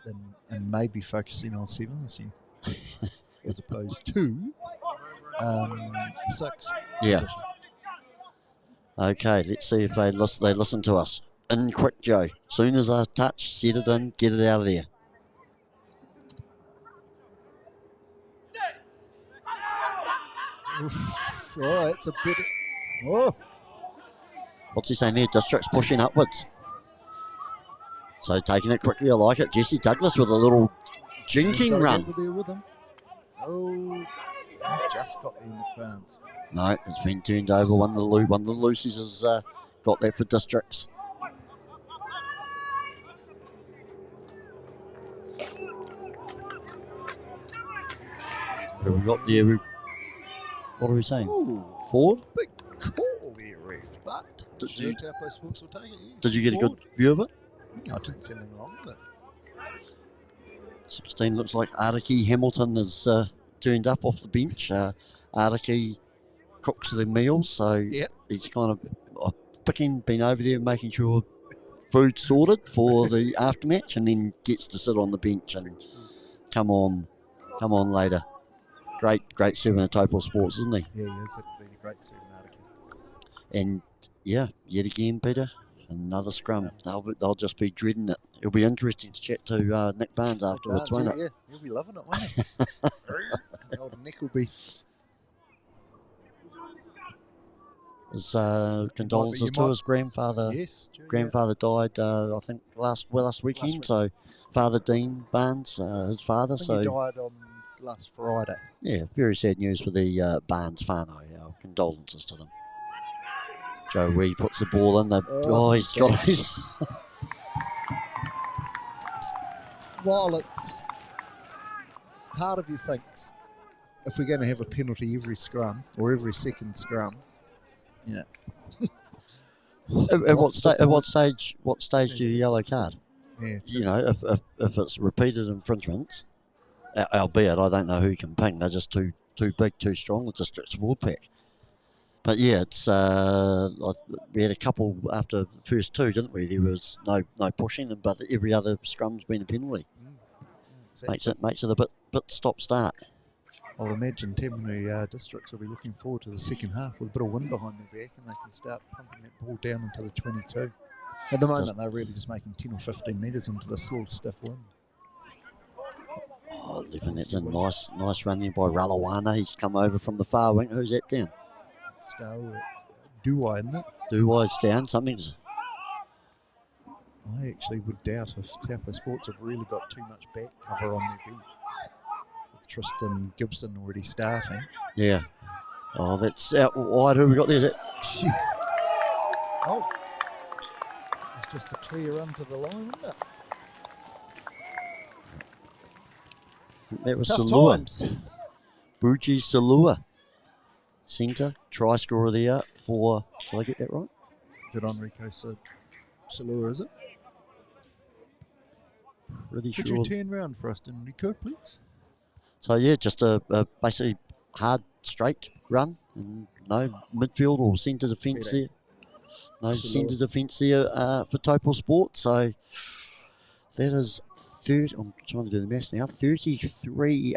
B: and maybe focusing on 7 this year, as opposed to 6.
A: Yeah.
B: Position.
A: Okay, let's see if they listen to us. In quick, Joe. Soon as I touch, set it in, get it out of there.
B: Oof. Oh, that's a bit. Oh.
A: What's he saying there? District's pushing upwards. So taking it quickly, I like it. Jesse Douglas with a little jinking run.
B: There with him. Oh, just got there in advance.
A: No, it's been turned over. One of the Lucy's has got that for districts. Who we got there? What are we saying?
B: Ooh,
A: Forward?
B: big call there, ref. But Taupo Sports will take it. Yes.
A: Did you get
B: Forward.
A: a good view of it?
B: No, I didn't see anything wrong with it.
A: 16 looks like Araki Hamilton has turned up off the bench. Araki cooks the meals, so he's kind of been over there making sure food's sorted for the aftermatch, and then gets to sit on the bench and come on later. Great serving at Taupo Sports, isn't he?
B: Yeah, he is. It'll be a great serving, Araki.
A: And yet again, Peter, another scrum. They'll just be dreading it. It'll be interesting to chat to Nick Barnes afterwards, won't it?
B: Yeah, he'll be loving it, won't he? Old Nick will be.
A: His condolences to his grandfather.
B: Yes, true,
A: grandfather died, I think last weekend. So Father Dean Barnes, his father.
B: I think he died on last Friday.
A: Yeah, very sad news for the Barnes whānau. Our condolences to them. Joe Wee puts the ball in. He's got it.
B: While it's part of you thinks if we're going to have a penalty every scrum or every second scrum,
A: At what stage do you yellow card?
B: Yeah,
A: if it's repeated infringements, albeit I don't know who can ping. They're just too big, too strong. The district's forward pack. But yeah, it's we had a couple after the first 2, didn't we? There was no pushing, but every other scrum's been a penalty. Exactly. Makes it a bit stop-start.
B: I would imagine Tamaroo districts will be looking forward to the second half with a bit of wind behind their back, and they can start pumping that ball down into the 22. At the moment, they're really just making 10 or 15 metres into the slow, stiff wind.
A: Oh, Levin, that's a nice run there by Ralawana. He's come over from the far wing. Who's that down?
B: Duwai, isn't it?
A: Duwai's down. Something's...
B: I actually would doubt if Taupo Sports have really got too much back cover on their bench. With Tristan Gibson already starting.
A: Yeah. Oh, that's out wide. Who we got there? Is it?
B: Oh. It's just a clear run to the line, isn't it?
A: That was
B: Tough
A: Salua.
B: times.
A: Buji Salua. Centre. Try scorer there for... Did I get that right?
B: Is it Enrico Salua, is it?
A: Really
B: Could
A: sure.
B: you turn round for us, Enrico, please?
A: So, yeah, just basically hard, straight run, and no midfield or centre defence there. No centre defence there for Taupo Sports. So that is 30. I'm trying to do the maths now. 33-0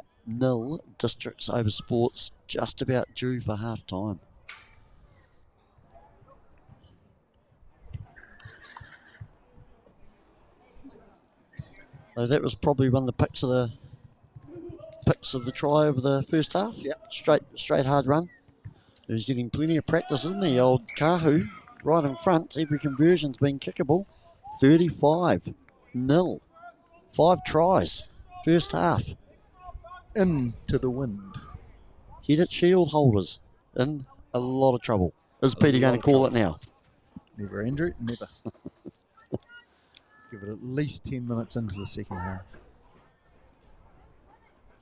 A: Districts over Sports, just about due for half time. So that was probably one of the picks of the try over the first half.
B: Yep.
A: Straight hard run. He was getting plenty of practice, isn't he? Old Kahu right in front. Every conversion's been kickable. 35-0. 5 tries. First half.
B: Into the wind.
A: Hit it, shield holders. In a lot of trouble. Is Peter going to call it now?
B: Never, Andrew. Never. Give it at least 10 minutes into the second half.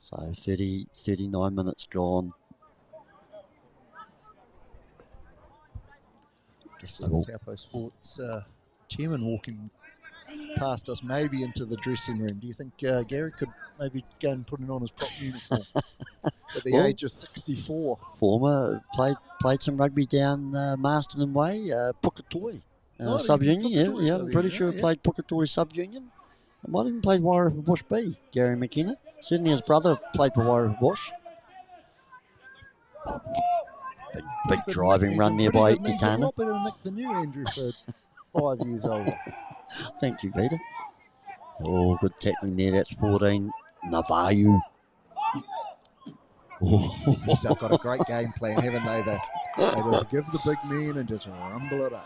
A: So 39 minutes gone.
B: Just see the Taupo Sports chairman walking past us, maybe into the dressing room. Do you think Gary could maybe go and put it on his prop uniform at the age of 64?
A: Former, played some rugby down Marston Way, Puketoi. Sub-Union, yeah, I'm pretty sure he played Puketoi Sub-Union. He might have even played Wairarapa Bush B, Gary McKenna. Certainly his brother played for Wairarapa Bush. Big driving run there by Itana.
B: He's a lot better than Nick the New Andrew for 5 years older.
A: Thank you, Peter. Oh, good tackling there. That's 14. Navayu.
B: They've got a great game plan, haven't they? They just give the big man and just rumble it up.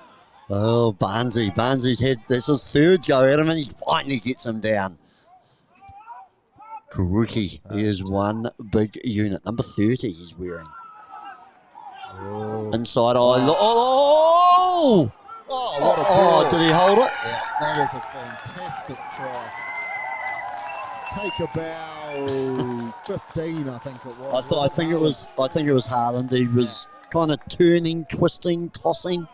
A: Oh, Barnsley. Barnsley's had this is third go at him and he finally gets him down. Kuruki is one big unit. Number 30 he's wearing.
B: Oh.
A: Inside eye. Oh! Oh, did he hold it?
B: Yeah, that is a fantastic try. Take about 15, I think it was.
A: I think it was Haaland. He was kind of turning, twisting, tossing.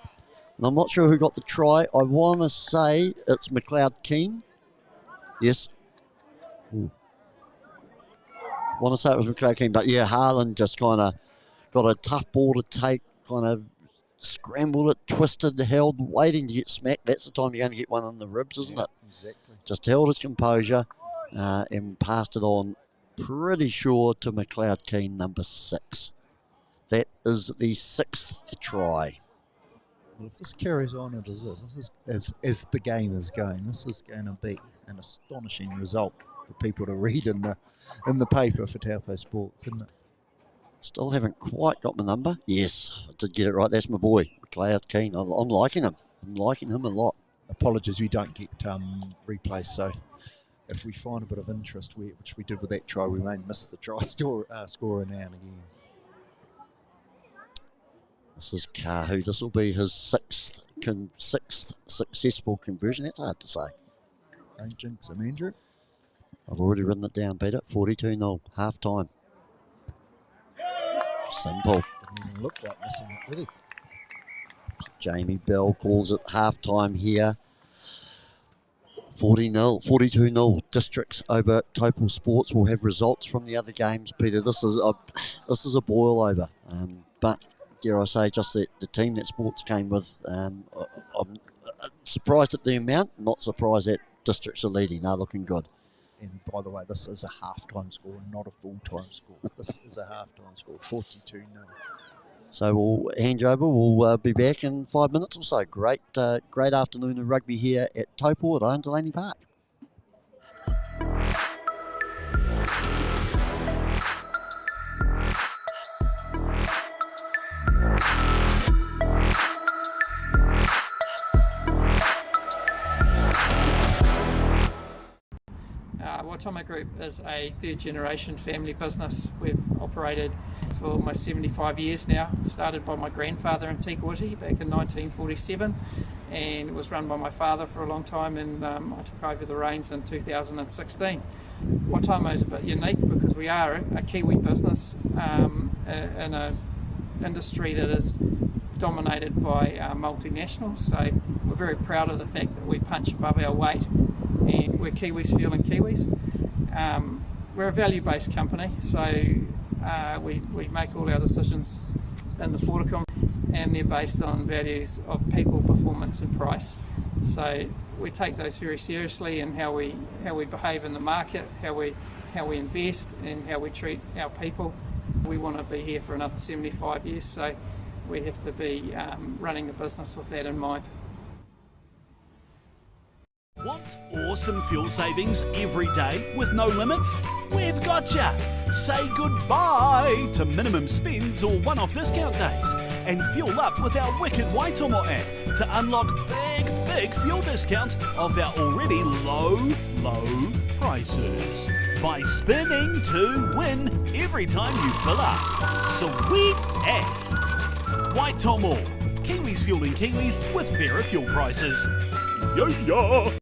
A: And I'm not sure who got the try. I want to say it's McLeod Keane. Yes. Ooh. I want to say it was McLeod Keane, but yeah, Haaland just kind of got a tough ball to take, kind of scrambled it, twisted, held, waiting to get smacked. That's the time you're going to get one on the ribs, isn't it?
B: Exactly.
A: Just held his composure and passed it on, pretty sure, to McLeod Keane, number 6. That is the 6th try.
B: Well, if this carries on as the game is going, this is going to be an astonishing result for people to read in the paper for Taupo Sports, isn't it?
A: Still haven't quite got my number. Yes, I did get it right. That's my boy, McLeod Keane. I'm liking him. I'm liking him a lot.
B: Apologies, we don't get replays, so if we find a bit of interest, which we did with that try, we may miss the try scorer now and again.
A: This is Kahu. This will be his sixth successful conversion. That's hard to say.
B: Don't jinx him, Andrew.
A: I've already written it down, Peter. 42-0, half time. Simple.
B: Didn't even look like missing it, did he?
A: Jamie Bell calls it half time here. 42-0 Districts over Taupo Sports. Will have results from the other games, Peter. This is a boil over. But dare I say, just the team that Sports came with. I'm surprised at the amount. Not surprised that Districts are leading. They're looking good.
B: And by the way, this is a half-time score, not a full-time score. This is a half-time score, 42-0.
A: So we'll hand you over. We'll be back in 5 minutes or so. Great afternoon of rugby here at Taupo at Owen Delany Park.
C: Tomar Group is a third-generation family business. We've operated for almost 75 years now. It started by my grandfather in Tikawiti back in 1947, and it was run by my father for a long time, and I took over the reins in 2016. Waitomo is a bit unique because we are a Kiwi business in an industry that is dominated by multinationals, so we're very proud of the fact that we punch above our weight and we're Kiwis feeling Kiwis. We're a value-based company, so we make all our decisions in the Porticom, and they're based on values of people, performance and price. So we take those very seriously in how we behave in the market, how we invest and how we treat our people. We want to be here for another 75 years, so we have to be running the business with that in mind.
D: Want awesome fuel savings every day with no limits? We've got ya! Say goodbye to minimum spends or one-off discount days and fuel up with our wicked Waitomo app to unlock big fuel discounts of our already low prices. By spinning to win every time you fill up. Sweet as! Waitomo, Kiwis fueling Kiwis with fairer fuel prices. Yeah!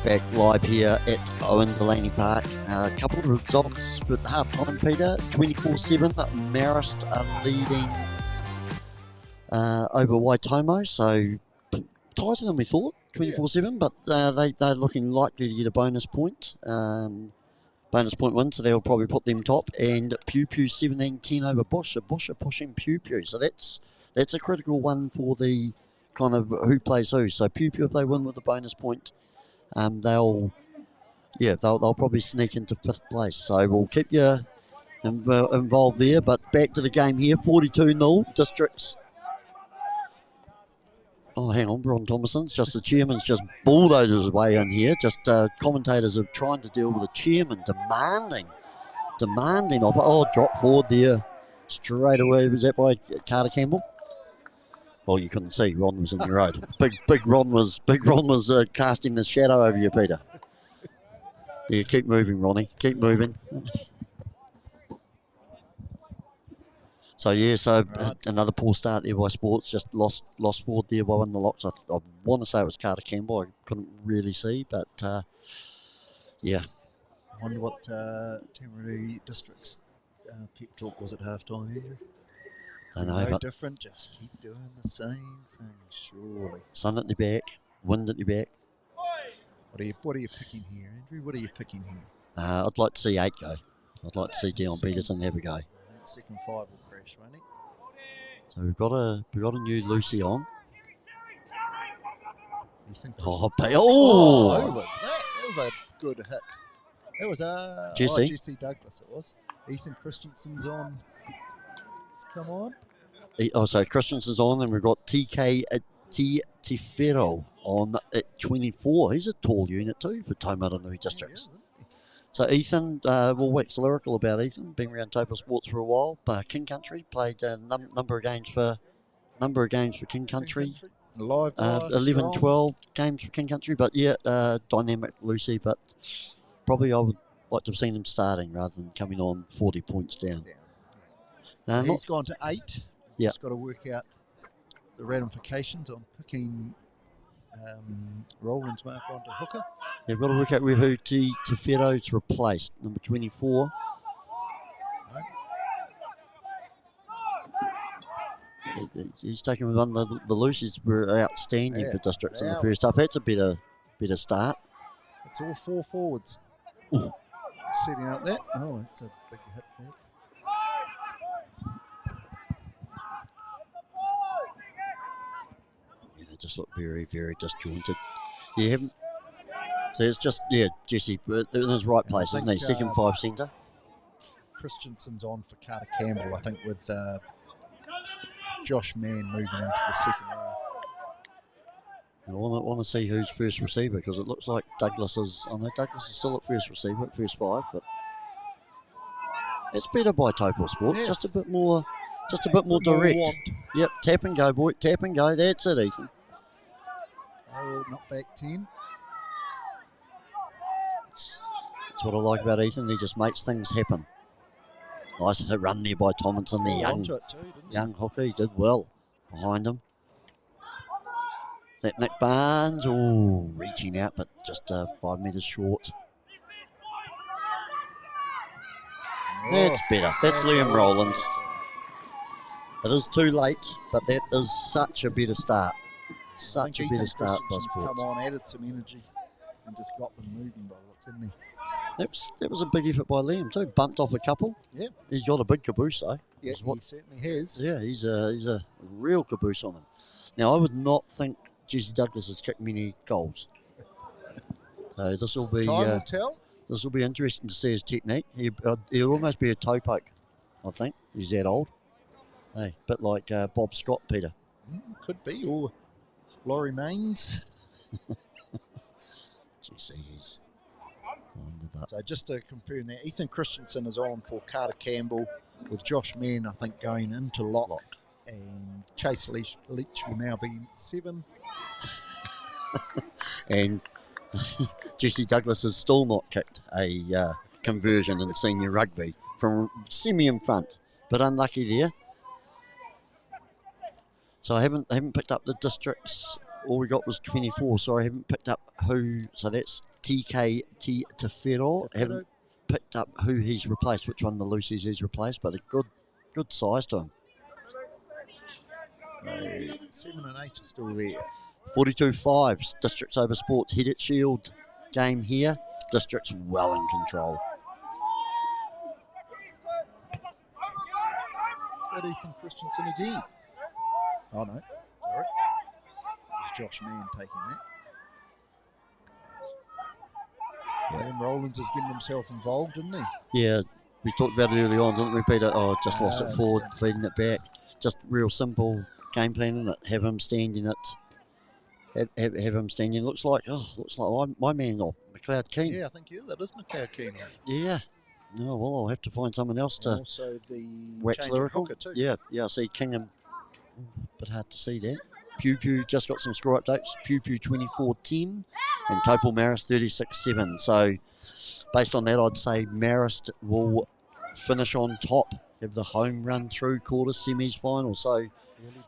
A: Back live here at Owen Delany Park. A couple of results with half-time, Peter. 24-7, Marist are leading over Waitomo, so tighter than we thought, 24-7, but they're looking likely to get a bonus point. Bonus point win, so they'll probably put them top. And Pew Pew 17-10 over Bush. Bush are pushing Pew Pew, so that's a critical one for the kind of who plays who. So Pew Pew, if they win with a bonus point, they'll probably sneak into 5th place. So we'll keep you involved there. But back to the game here, 42-0 Districts. Oh, hang on, Ron Thomason's just the chairman's just bulldozed his way in here. Just commentators are trying to deal with the chairman demanding of it. Oh, drop forward there straight away. Was that by Carter Campbell? Well, you couldn't see. Ron was in the road. Big Ron was casting his shadow over you, Peter. Yeah, keep moving, Ronnie. Keep moving. So another poor start there by Sports. Just lost forward there by one of the locks. I want to say it was Carter Campbell. I couldn't really see, but yeah.
B: I wonder what Tamaroo District's pep talk was at halftime, Andrew.
A: Don't know,
B: no different, just keep doing the same thing, surely.
A: Sun at the back, wind at the back.
B: What are you picking here, Andrew? What are you picking here?
A: I'd like to see 8 go. I'd like to see Dion Peterson have a go.
B: I think second 5 will crash, won't he?
A: So we've got a new Lucy on.
B: Ethan
A: Oh,
B: who was that? That was a good hit. It was
A: Jesse.
B: Jesse Douglas. It was. Ethan Christensen's on. Let's come on.
A: So Christensen's on, and we've got TK Tifero on at 24. He's a tall unit too for Taumarunui districts. So Ethan, we'll wax lyrical about Ethan. Been around Taupo Sports for a while. King Country played a number of games for King Country.
B: Live
A: 11, 12 games for King Country. But yeah, dynamic Lucy. But probably I would like to have seen him starting rather than coming on 40 points down.
B: He's gone to 8.
A: Yeah.
B: He's got to work out the ramifications on picking Roland's mark onto hooker.
A: Yeah, we've got to work out who Tefero's replaced. Number 24. Right. He's taken with one. The Lucies were outstanding for districts in the first half. That's a better start.
B: It's all 4 forwards.
A: Ooh.
B: Setting up that. Oh, that's a big hit back.
A: Yeah, they just look very, very disjointed. You haven't. So it's just, Jesse in his right place, isn't he? Second 5 centre.
B: Christensen's on for Carter Campbell, I think, with Josh Mann moving into the second row.
A: I want to see who's first receiver, because it looks like Douglas is. I know Douglas is still at first receiver, at first 5, but it's better by Taupo Sports. Just a bit more direct. Yep, tap and go, boy. Tap and go. That's it, Ethan.
B: Oh, not back 10.
A: That's what I like about Ethan. He just makes things happen. Nice hit run there by Tomlinson. The young hooker. He did well behind him. Is that Nick Barnes? Oh, reaching out, but just 5 metres short. That's better. That's Liam Rowlands. It is too late, but that is such a better start. Such a better start by Sports.
B: Come on, added some energy and just got them moving by the looks, didn't he?
A: That was a big effort by Liam too. Bumped off a couple.
B: Yeah.
A: He got a big caboose though.
B: Yeah, he certainly has.
A: Yeah, he's a real caboose on him. Now I would not think Jesse Douglas has kicked many goals. So this will be
B: Time will tell.
A: This will be interesting to see his technique. He'll almost be a toe poke, I think. He's that old. Hey, bit like Bob Scott, Peter.
B: Could be, or Laurie Mains.
A: Jesse, he's lined it up.
B: So just to confirm that, Ethan Christensen is on for Carter Campbell, with Josh Mann, I think, going into lock. And Chase Leach will now be 7.
A: And Jesse Douglas has still not kicked a conversion in senior rugby from semi in front, but unlucky there. So I haven't picked up the districts. All we got was 24. So I haven't picked up who. So that's TK Tefero. I haven't picked up who he's replaced, which one the Lucies he's replaced, but a good size to him.
B: So 7 and 8 are still there.
A: 42-5, Districts over Sports. Head at Shield game here. Districts well in control.
B: That Ethan Christensen again. Oh no, sorry. It's Josh Mann taking that. And Rowlands has given himself involved, didn't he?
A: Yeah, we talked about it early on, didn't we, Peter? Oh, just lost it forward, feeding it back. Just real simple game plan, isn't it? Have him standing it. Have him standing. Looks like my man off, McLeod Keane.
B: Yeah, I think that is McLeod Keane.
A: Yeah. No, well, I'll have to find someone else to
B: also the
A: wax lyrical.
B: Too.
A: Yeah, I see Kingham. Bit hard to see that. Pew just got some score updates. Pew 24-10 and Taupo Marist 36-7. So based on that, I'd say Marist will finish on top, have the home run through quarters, semis, final. So
B: early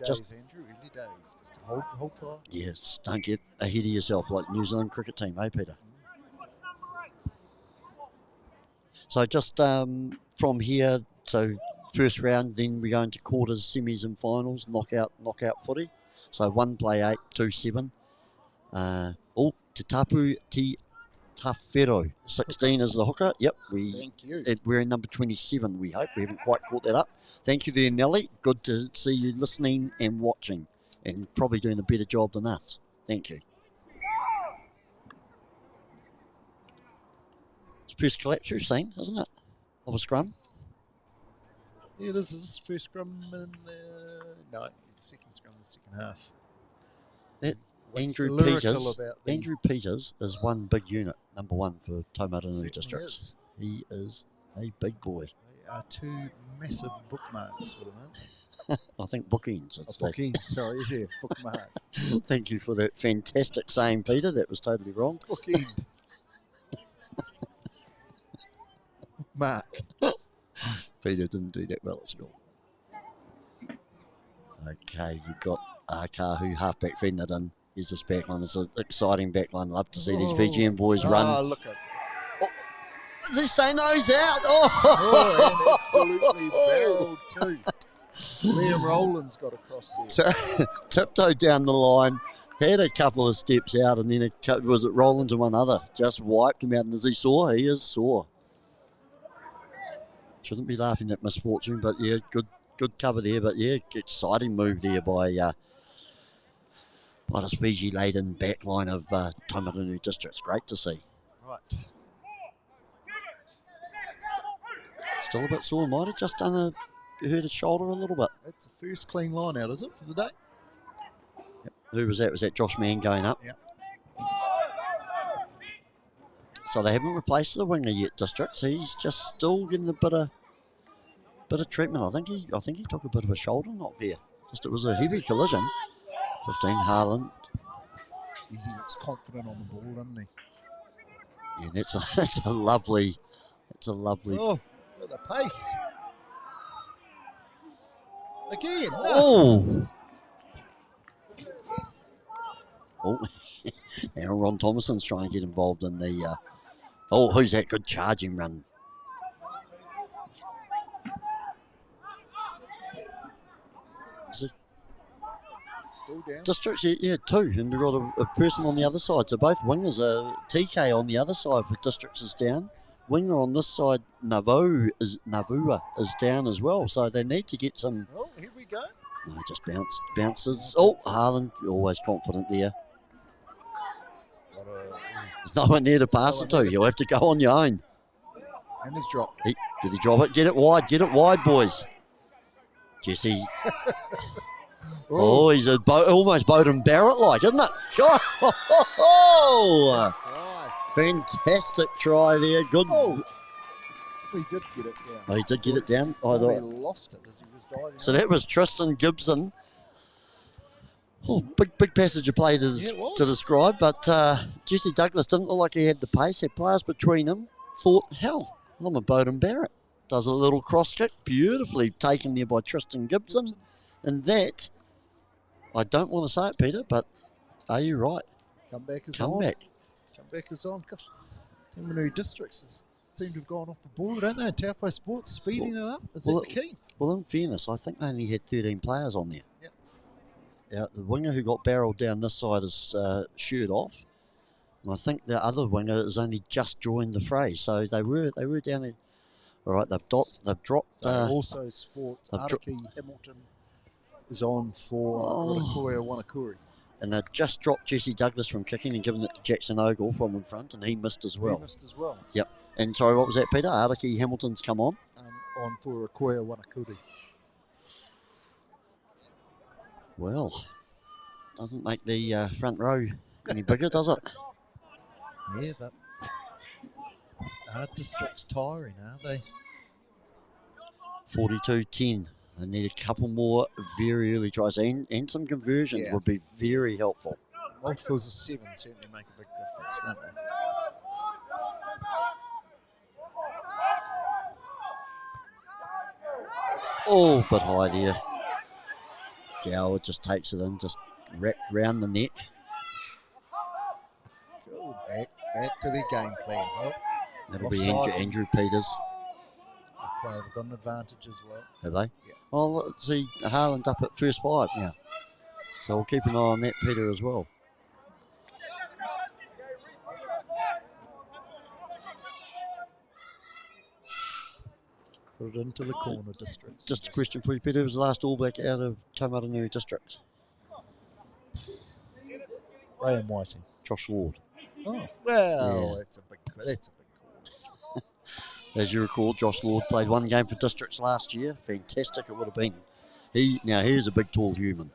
B: days, Andrew. Early days. Just hold fire.
A: Yes, don't get ahead of yourself like New Zealand cricket team, eh, Peter? So just from here, so first round, then we go into quarters, semis and finals, knockout footy. So 1 play 8, 2 7. Te Tapu Te Tafero, 16 is the hooker. Yep,
B: Thank you.
A: We're in number 27, we hope. We haven't quite caught that up. Thank you there, Nelly. Good to see you listening and watching, and probably doing a better job than us. Thank you. It's the first collapse we've seen, isn't it? Of a scrum.
B: Yeah, this is his first scrum in the... No, second scrum in the second half.
A: Andrew Peters is one big unit, number one for Taumarunui districts. He is a big boy.
B: They are two massive bookmarks for them, aren't they?
A: I think bookends.
B: Bookends, sorry, yeah, bookmark.
A: Thank you for that fantastic saying, Peter. That was totally wrong.
B: Bookend. Mark.
A: Peter didn't do that well at school. Okay, you've got Kahu halfback fended in. Here's this backline. It's an exciting backline. Love to see these PGM boys run.
B: Oh, look at
A: Does he stay nose out? Oh,
B: and absolutely barreled too. Liam Rowland's got across there.
A: Tiptoed down the line, had a couple of steps out, and then was it Rowland and one other? Just wiped him out. And is he sore? He is sore. Shouldn't be laughing at misfortune, but yeah, good cover there. But yeah, exciting move there by the Fiji-laden backline of Taumarunui districts. Great to see.
B: Right.
A: Still a bit sore. Might have just hurt his shoulder a little bit.
B: That's the first clean line out, is it, for the day?
A: Yep. Who was that? Was that Josh Mann going up?
B: Yep.
A: So they haven't replaced the winger yet, districts. He's just still getting a bit of treatment. I think he took a bit of a shoulder knock there. Just it was a heavy collision. 15 Harlan.
B: He looks confident on the ball, doesn't he?
A: Yeah, that's a lovely.
B: Oh, look at the pace. Again.
A: No. Oh, and Ron Thomason's trying to get involved in the. Who's that? Good charging run. Is it?
B: Still down.
A: Districts, yeah, two, and we've got a person on the other side. So both wingers are TK on the other side, but Districts is down. Winger on this side, Navua is down as well. So they need to get some.
B: Oh, here we go.
A: No, just bounces. Oh, Harlan, always confident there. There's no one there to pass it to. You'll have to go on your own.
B: And he's dropped.
A: Did he drop it? Get it wide, boys. Jesse. He's almost Bowden Barrett-like, isn't it? Fantastic try there. Good.
B: Oh, he did get it down.
A: Oh, he did get it down.
B: He lost it as he was diving.
A: So that was Tristan Gibson. Oh, big passage of play to describe, but Jesse Douglas didn't look like he had the pace. Had players between him. Thought, hell, I'm a Bowden Barrett. Does a little cross kick, beautifully taken there by Tristan Gibson. And that, I don't want to say it, Peter, but are you right?
B: Comeback is on. Gosh, Taumarunui districts seem to have gone off the board, don't they? Taupo Sports speeding it up. Is that the key?
A: Well, in fairness, I think they only had 13 players on there.
B: Yep.
A: The winger who got barreled down this side is shirt off. And I think the other winger has only just joined the fray. So they were down there. All right, they've dropped.
B: Also, Sports, Araki Hamilton is on for Rikoya Wanakuri.
A: And they just dropped Jesse Douglas from kicking and given it to Jackson Ogle from in front, and he missed as well. Yep. And sorry, what was that, Peter? Araki Hamilton's come on.
B: On for Rikoya Wanakuri.
A: Well, doesn't make the front row any bigger, does it?
B: Yeah, but our district's tiring, aren't they?
A: 42-10. They need a couple more very early tries and some conversions would be very helpful.
B: Multiples of 7 certainly make a big difference, don't they?
A: Oh, but high there. Gower just takes it in, just wrapped round the neck.
B: Go back to their game plan. Oh,
A: that'll be Andrew Peters.
B: The player have got an advantage as well.
A: Have they?
B: Yeah.
A: Well, let's see, Harland up at first 5 now. So we'll keep an eye on that, Peter, as well.
B: Put it into the corner districts.
A: Just a question for you, Peter. Who was the last All Black out of Taumarunui districts?
B: Graham Whiting.
A: Josh Lord.
B: Oh, well, that's a big call.
A: As you recall, Josh Lord played one game for Districts last year. Fantastic it would have been. He's a big, tall human.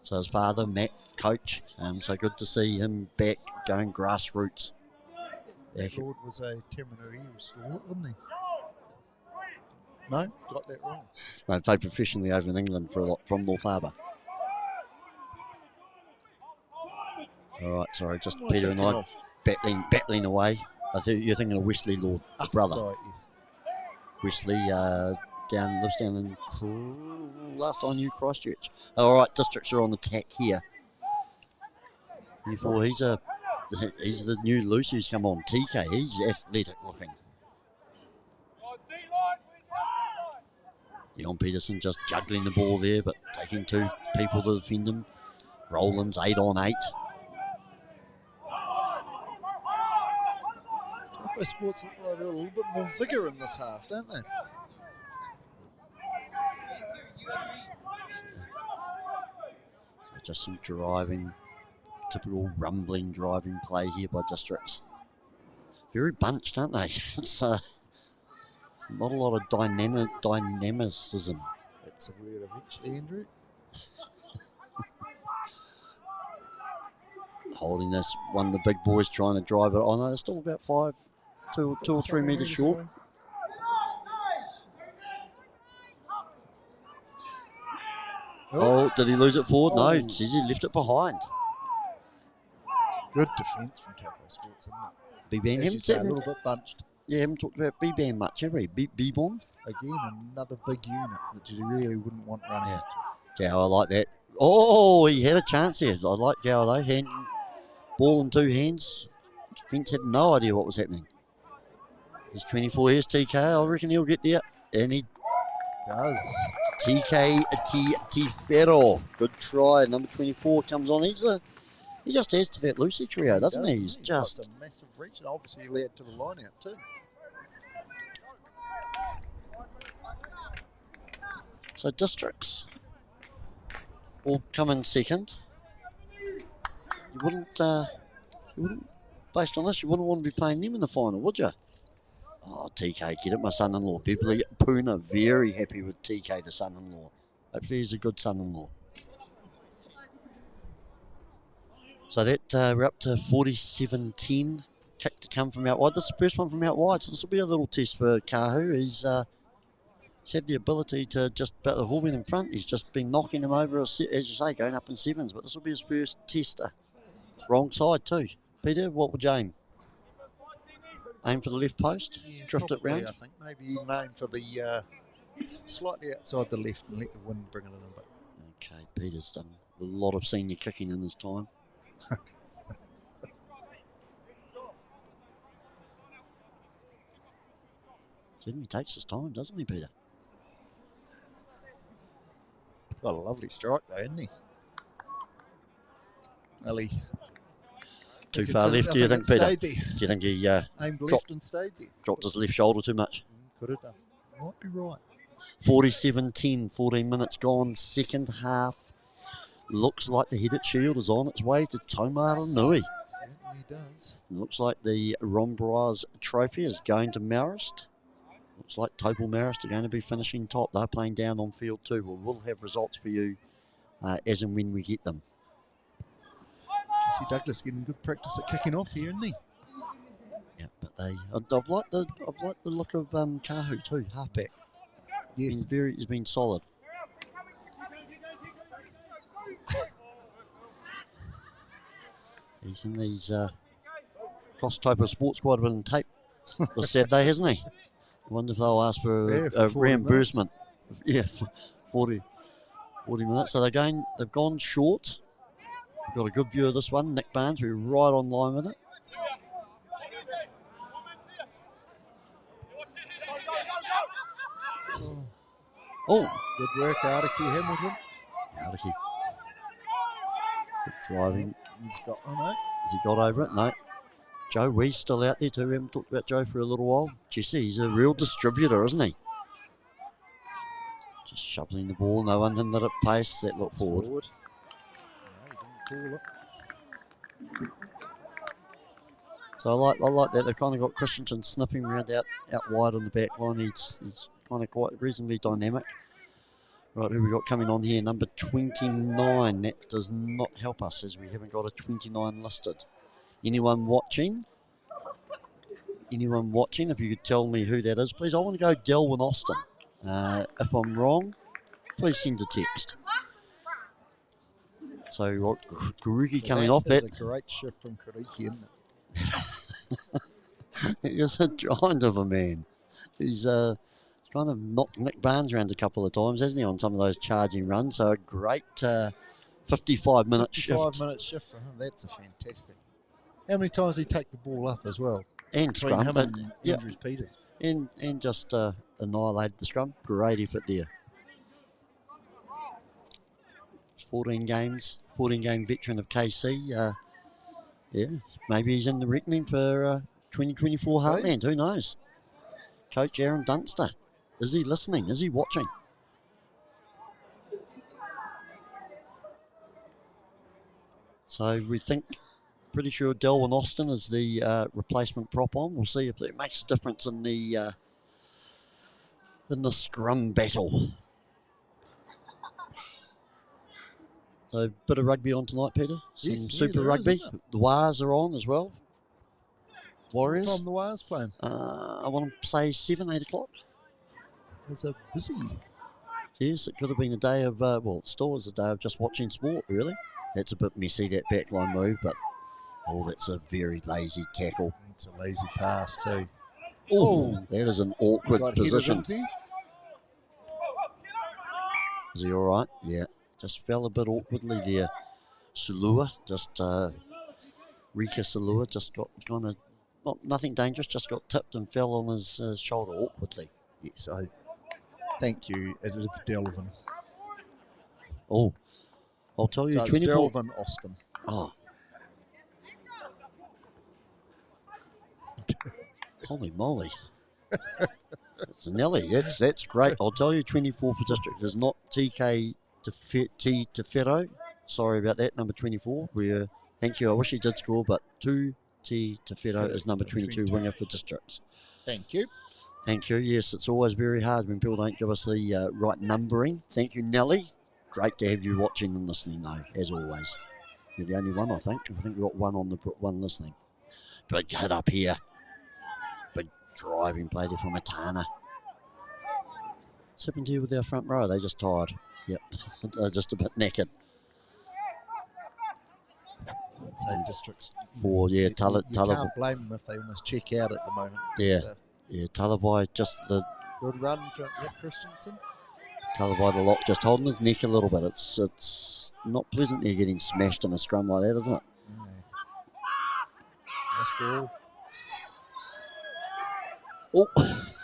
A: So his father, Matt, coach. So good to see him back going grassroots.
B: Lord was a Terminal stalwart, wasn't he? No, got that wrong.
A: No, played professionally over in England for a lot from North Harbour. All right, sorry, just Peter and I battling away. I think you're thinking of Wesley Lord, the brother.
B: Sorry, yes.
A: Wesley lives down in last I knew Christchurch. All right, Districts are on the tack here. Therefore, he's the new loose who's come on. TK, he's athletic looking. Dion Peterson just juggling the ball there, but taking two people to defend him. Roland's 8 on 8.
B: Taupo Sports look like a little bit more vigour in this half, don't they?
A: So just some driving, typical rumbling driving play here by Districts. Very bunched, aren't they? It's not a lot of dynamicism.
B: That's a word eventually, Andrew.
A: Holding this, one of the big boys trying to drive it. Oh no, they're still about 2 or 3 metres short.
B: Away.
A: Oh, did he lose it forward? No, geez, he left it behind.
B: Good defence from Taupo Sports, isn't it?
A: B-Ban,
B: As you say, a little bit bunched.
A: Yeah, haven't talked about B-Ban much, have we? B-Born?
B: Again, another big unit that you really wouldn't want running into.
A: Gow, I like that. Oh, he had a chance here. I like Gow though. Ball in 2 hands. Defence had no idea what was happening. He's 24, here's TK. I reckon he'll get there. And he
B: Does.
A: TK Tifero. Good try. Number 24 comes on. He just adds to that Lucy trio, doesn't he? He's just
B: got some massive reach, and obviously he led to the line out too.
A: So Districts will come in second. You wouldn't, based on this, you wouldn't want to be playing them in the final, would you? Oh, TK, get it, my son-in-law. People at Puna very happy with TK, the son-in-law. Hopefully he's a good son-in-law. So that we're up to 47-10. Kick to come from out wide. This is the first one from out wide, so this will be a little test for Kahu. He's had the ability to just, but they've all been in front. He's just been knocking them over, as you say, going up in 7s. But this will be his first tester. Wrong side too. Peter, what would you aim? Aim for the left post?
B: Yeah,
A: drift
B: probably,
A: it round?
B: I think maybe even aim for the slightly outside the left and let the wind bring it in a bit.
A: Okay, Peter's done a lot of senior kicking in his time. Certainly takes his time, doesn't he, Peter?
B: Got a lovely strike though, isn't he? Well, he
A: Too far left, do you think, Peter?
B: Do
A: you think he
B: aimed left and stayed there?
A: dropped his left shoulder too much?
B: Could have done. Might be right.
A: 47-10, 14 minutes gone, second half. Looks like the Headed Shield is on its way to Tomar and Nui.
B: Certainly does.
A: Looks like the Rombraz trophy is going to Marist. Looks like Taupo Marist are going to be finishing top. They're playing down on field 2. We'll have results for you as and when we get them.
B: Jesse Douglas getting good practice at kicking off here, isn't he?
A: Yeah, but I've liked the look of Kahu too, halfback.
B: Yes.
A: He's been solid. He's in these cross Taupo Sports quite a bit in tape this Saturday, hasn't he? I wonder if they'll ask for a reimbursement. Yeah, 40 minutes. So they've gone short. We've got a good view of this one. Nick Barnes, we're right on line with it. Oh,
B: good work, Araki Hamilton.
A: Araki. Good driving.
B: He's got, oh no.
A: Has he got over it? No. Joe Wee's still out there too. We haven't talked about Joe for a little while. Jesse, he's a real distributor, isn't he? Just shoveling the ball. No one hindered at pace. That looked forward.
B: No, he didn't call it.
A: So I like that. They've kind of got Christensen snipping around out wide on the back line. He's kind of quite reasonably dynamic. Right, who we got coming on here? Number 29. That does not help us as we haven't got a 29 listed. Anyone watching? Anyone watching? If you could tell me who that is, please. I want to go Delwyn Austin. If I'm wrong, please send a text. So we've got Karuki coming off.
B: That is a great shift from Karuki, isn't it?
A: He is a giant of a man. He's kind of knocked Nick Barnes around a couple of times, hasn't he, on some of those charging runs. So a great 55-minute shift.
B: 55-minute shift for him. That's a fantastic. How many times did he take the ball up as well?
A: And
B: Between
A: scrum.
B: him and Andrews Peters.
A: And just annihilated the scrum. Great effort there. 14 game veteran of KC. Yeah, maybe he's in the reckoning for 2024 Heartland. Who knows? Coach Aaron Dunster. Is he listening? Is he watching? So we think, pretty sure Delwyn Austin is the replacement prop on. We'll see if it makes a difference in the scrum battle. So a bit of rugby on tonight, Peter. Some Super Rugby. The Wars are on as well. Warriors.
B: What time the Wars playing?
A: I want to say 7, 8 o'clock.
B: It's a busy.
A: Yes, it could have been a day of, well, it still is a day of just watching sport, really. That's a bit messy, that backline move, but, that's a very lazy tackle.
B: It's a lazy pass too.
A: Oh, that is an awkward position. Is he all right? Yeah, just fell a bit awkwardly there. Sulua, Rika Sulua just got kind of, nothing dangerous, just got tipped and fell on his shoulder awkwardly.
B: Yes, thank you. It is Delvin.
A: Oh, I'll tell you,
B: So
A: 24.
B: Delvin Austin.
A: Oh. Holy moly. It's Nelly. That's great. I'll tell you, 24 for district is not TK Tefero. Sorry about that, number 24. Thank you. I wish he did score, but 2T Tefero is number 22 winger for districts.
B: Thank you.
A: Thank you. Yes, it's always very hard when people don't give us the right numbering. Thank you, Nelly. Great to have you watching and listening, though, as always. You're the only one, I think. I think we've got one listening. Big hit up here. Big driving play there from Matana. What's happened here with our front row? They're just tired. Yep, they're just a bit knackered.
B: So districts.
A: You
B: can't blame them if they almost check out at the moment.
A: Yeah, Talavai just the...
B: Good run from Christensen.
A: Talavai the lock just holding his neck a little bit. It's not pleasant there getting smashed in a scrum like that, isn't it?
B: Yeah. Nice ball.
A: Oh,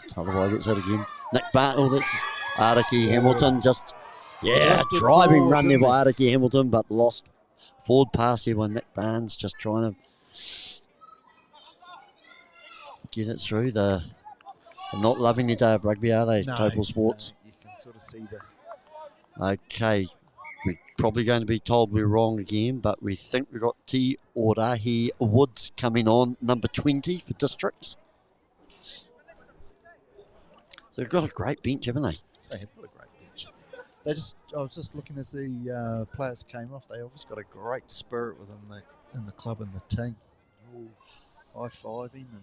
A: Talavai gets hit again. Nick Bartle, that's Araki Hamilton just... Yeah, driving
B: forward,
A: run there by Araki Hamilton, but lost. Forward pass here by Nick Barnes, just trying to get it through. They're not loving the day of rugby, are they? Taupo Sports.
B: No, you can sort of see that.
A: Okay, we're probably going to be told we're wrong again, but we think we've got T. Orahi Woods coming on, number 20 for districts. They've got a great bench, haven't they?
B: They have got a great bench. I was just looking as the players came off. They obviously got a great spirit within the club and the team. All high-fiving and...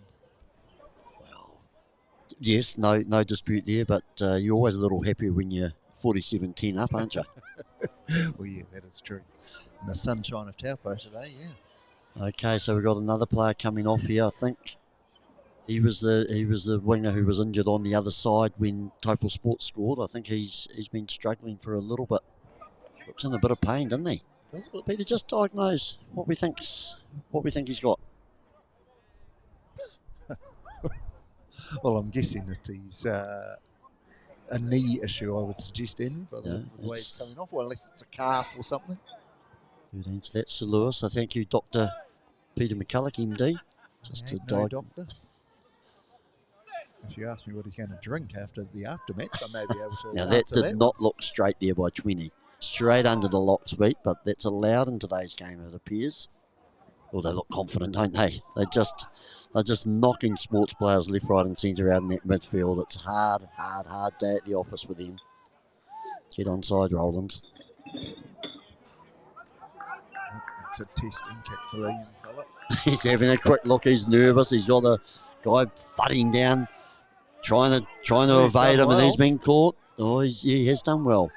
A: Well, yes, no dispute there, but you're always a little happier when you're 47-10 up, aren't you?
B: Well, yeah, that is true. In the sunshine of Taupo today, yeah.
A: Okay, so we've got another player coming off here. I think he was the winger who was injured on the other side when Taupo Sports scored. I think he's been struggling for a little bit. Looks in a bit of pain, doesn't he? Peter, just diagnose what we think he's got.
B: Well, I'm guessing that he's a knee issue, I would suggest, Andrew, by the way he's coming off, or unless it's a calf or something.
A: 13th, that's Sir Lewis. So thank you, Dr. Peter McCulloch, MD.
B: No doctor. If you ask me what he's going to drink after the aftermatch, I may be able to.
A: Now that did not look straight there by 20. Straight under the lock speed, but that's allowed in today's game, it appears. Well, they look confident, don't they? They're just knocking sports players left, right and centre out in that midfield. It's hard day at the office with them. Get onside, Rollins.
B: It's a testing kick for the young fella.
A: He's having a quick look. He's nervous. He's got a guy thudding down, trying to evade him, and he's been caught. Oh, he has done well.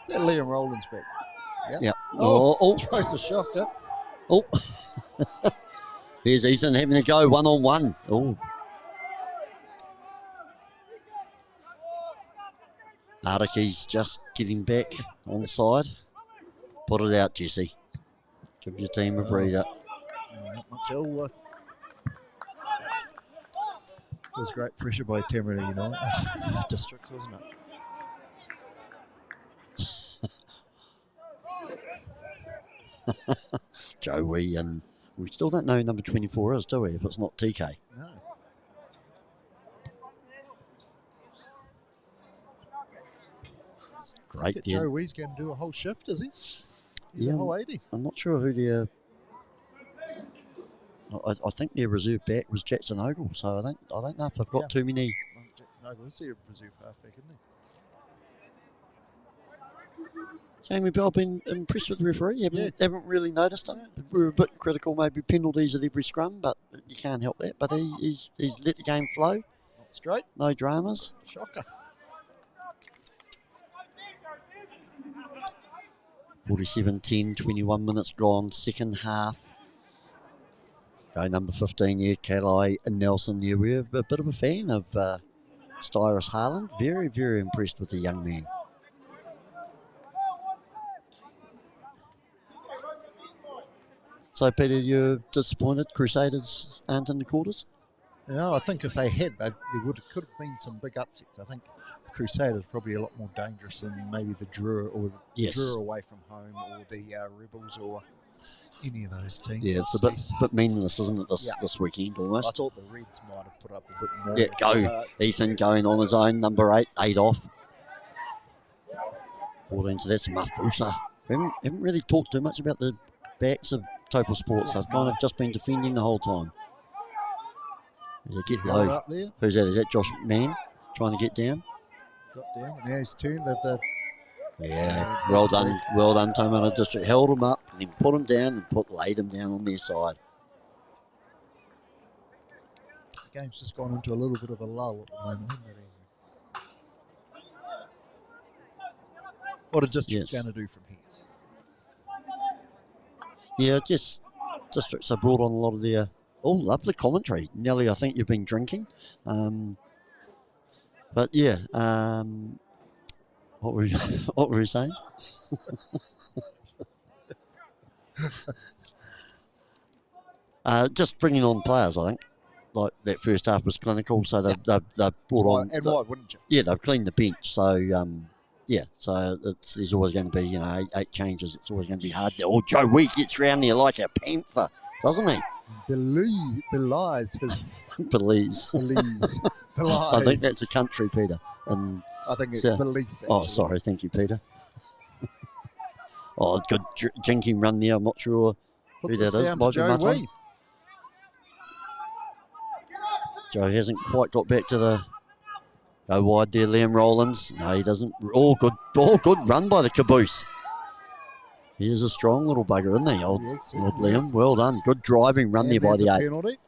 B: Is that Liam Rollins back?
A: Yeah.
B: Oh, throws a shocker.
A: Oh. Here's Ethan having a go one-on-one. Oh. Araki's just getting back on the side. Put it out, Jesse. Give your team a breather.
B: Not much else. It was great pressure by Tamarina United. Districts, wasn't it?
A: Joey, and we still don't know who number 24 is, do we, if it's not TK?
B: No.
A: Great.
B: Joey's going to do a whole shift, is he? He's a whole 80.
A: I'm not sure who their... I think their reserve back was Jackson Ogle, so I don't know if they've got too many...
B: Jackson Ogle is their reserve halfback, isn't he?
A: Jamie Bell, been impressed with the referee. Haven't really noticed him. We were a bit critical, maybe penalties at every scrum, but you can't help that. But he's let the game flow.
B: Not straight.
A: No dramas.
B: Shocker.
A: 47-10, 21 minutes gone, second half. Go number 15 here, Kalai Nelson there. We're a bit of a fan of Styrus Harland. Very, very impressed with the young man. So, Peter, you're disappointed Crusaders aren't in the quarters?
B: No, I think if they had, could have been some big upsets. I think the Crusaders probably a lot more dangerous than maybe the Drua or the Drua away from home or the Rebels or any of those teams.
A: Yeah, it's a bit meaningless, isn't it, this weekend almost?
B: I thought the Reds might have put up a bit more.
A: Yeah, go. Ethan going on his own, number 8 off. 14, so that's Mafusa. We haven't really talked too much about the backs of Taupo Sports. I've kind of just been defending the whole time. Yeah, get low.
B: Up there.
A: Who's that? Is that Josh Mann trying to get down?
B: Got down, and now he's turned.
A: Well done, Tomar District. Held him up, and then put him down and laid him down on their side.
B: The game's just gone into a little bit of a lull at the moment, hasn't it? What are Districts going to do from here?
A: Yeah, just Districts have brought on a lot of their... Oh, lovely commentary. Nelly, I think you've been drinking. But yeah, what were you saying? Just bringing on players, I think. Like that first half was clinical, so they've brought on...
B: And why wouldn't you?
A: Yeah, they've cleaned the bench, so... so there's always going to be, 8 changes. It's always going to be hard. Oh, Joe Wee gets round there like a panther, doesn't he?
B: Belies his...
A: Belize.
B: Belize.
A: I think that's a country, Peter. And
B: I think it's Belize.
A: Oh, sorry. Thank you, Peter. Good jinking run there. I'm not sure who that is.
B: Down to Joe Wee.
A: Joe hasn't quite got back to the... Go wide there, Liam Rollins. No, he doesn't. Good run by the caboose. He is a strong little bugger, isn't he, old Liam? Well done. Good driving run there by the 8.
B: Penalty.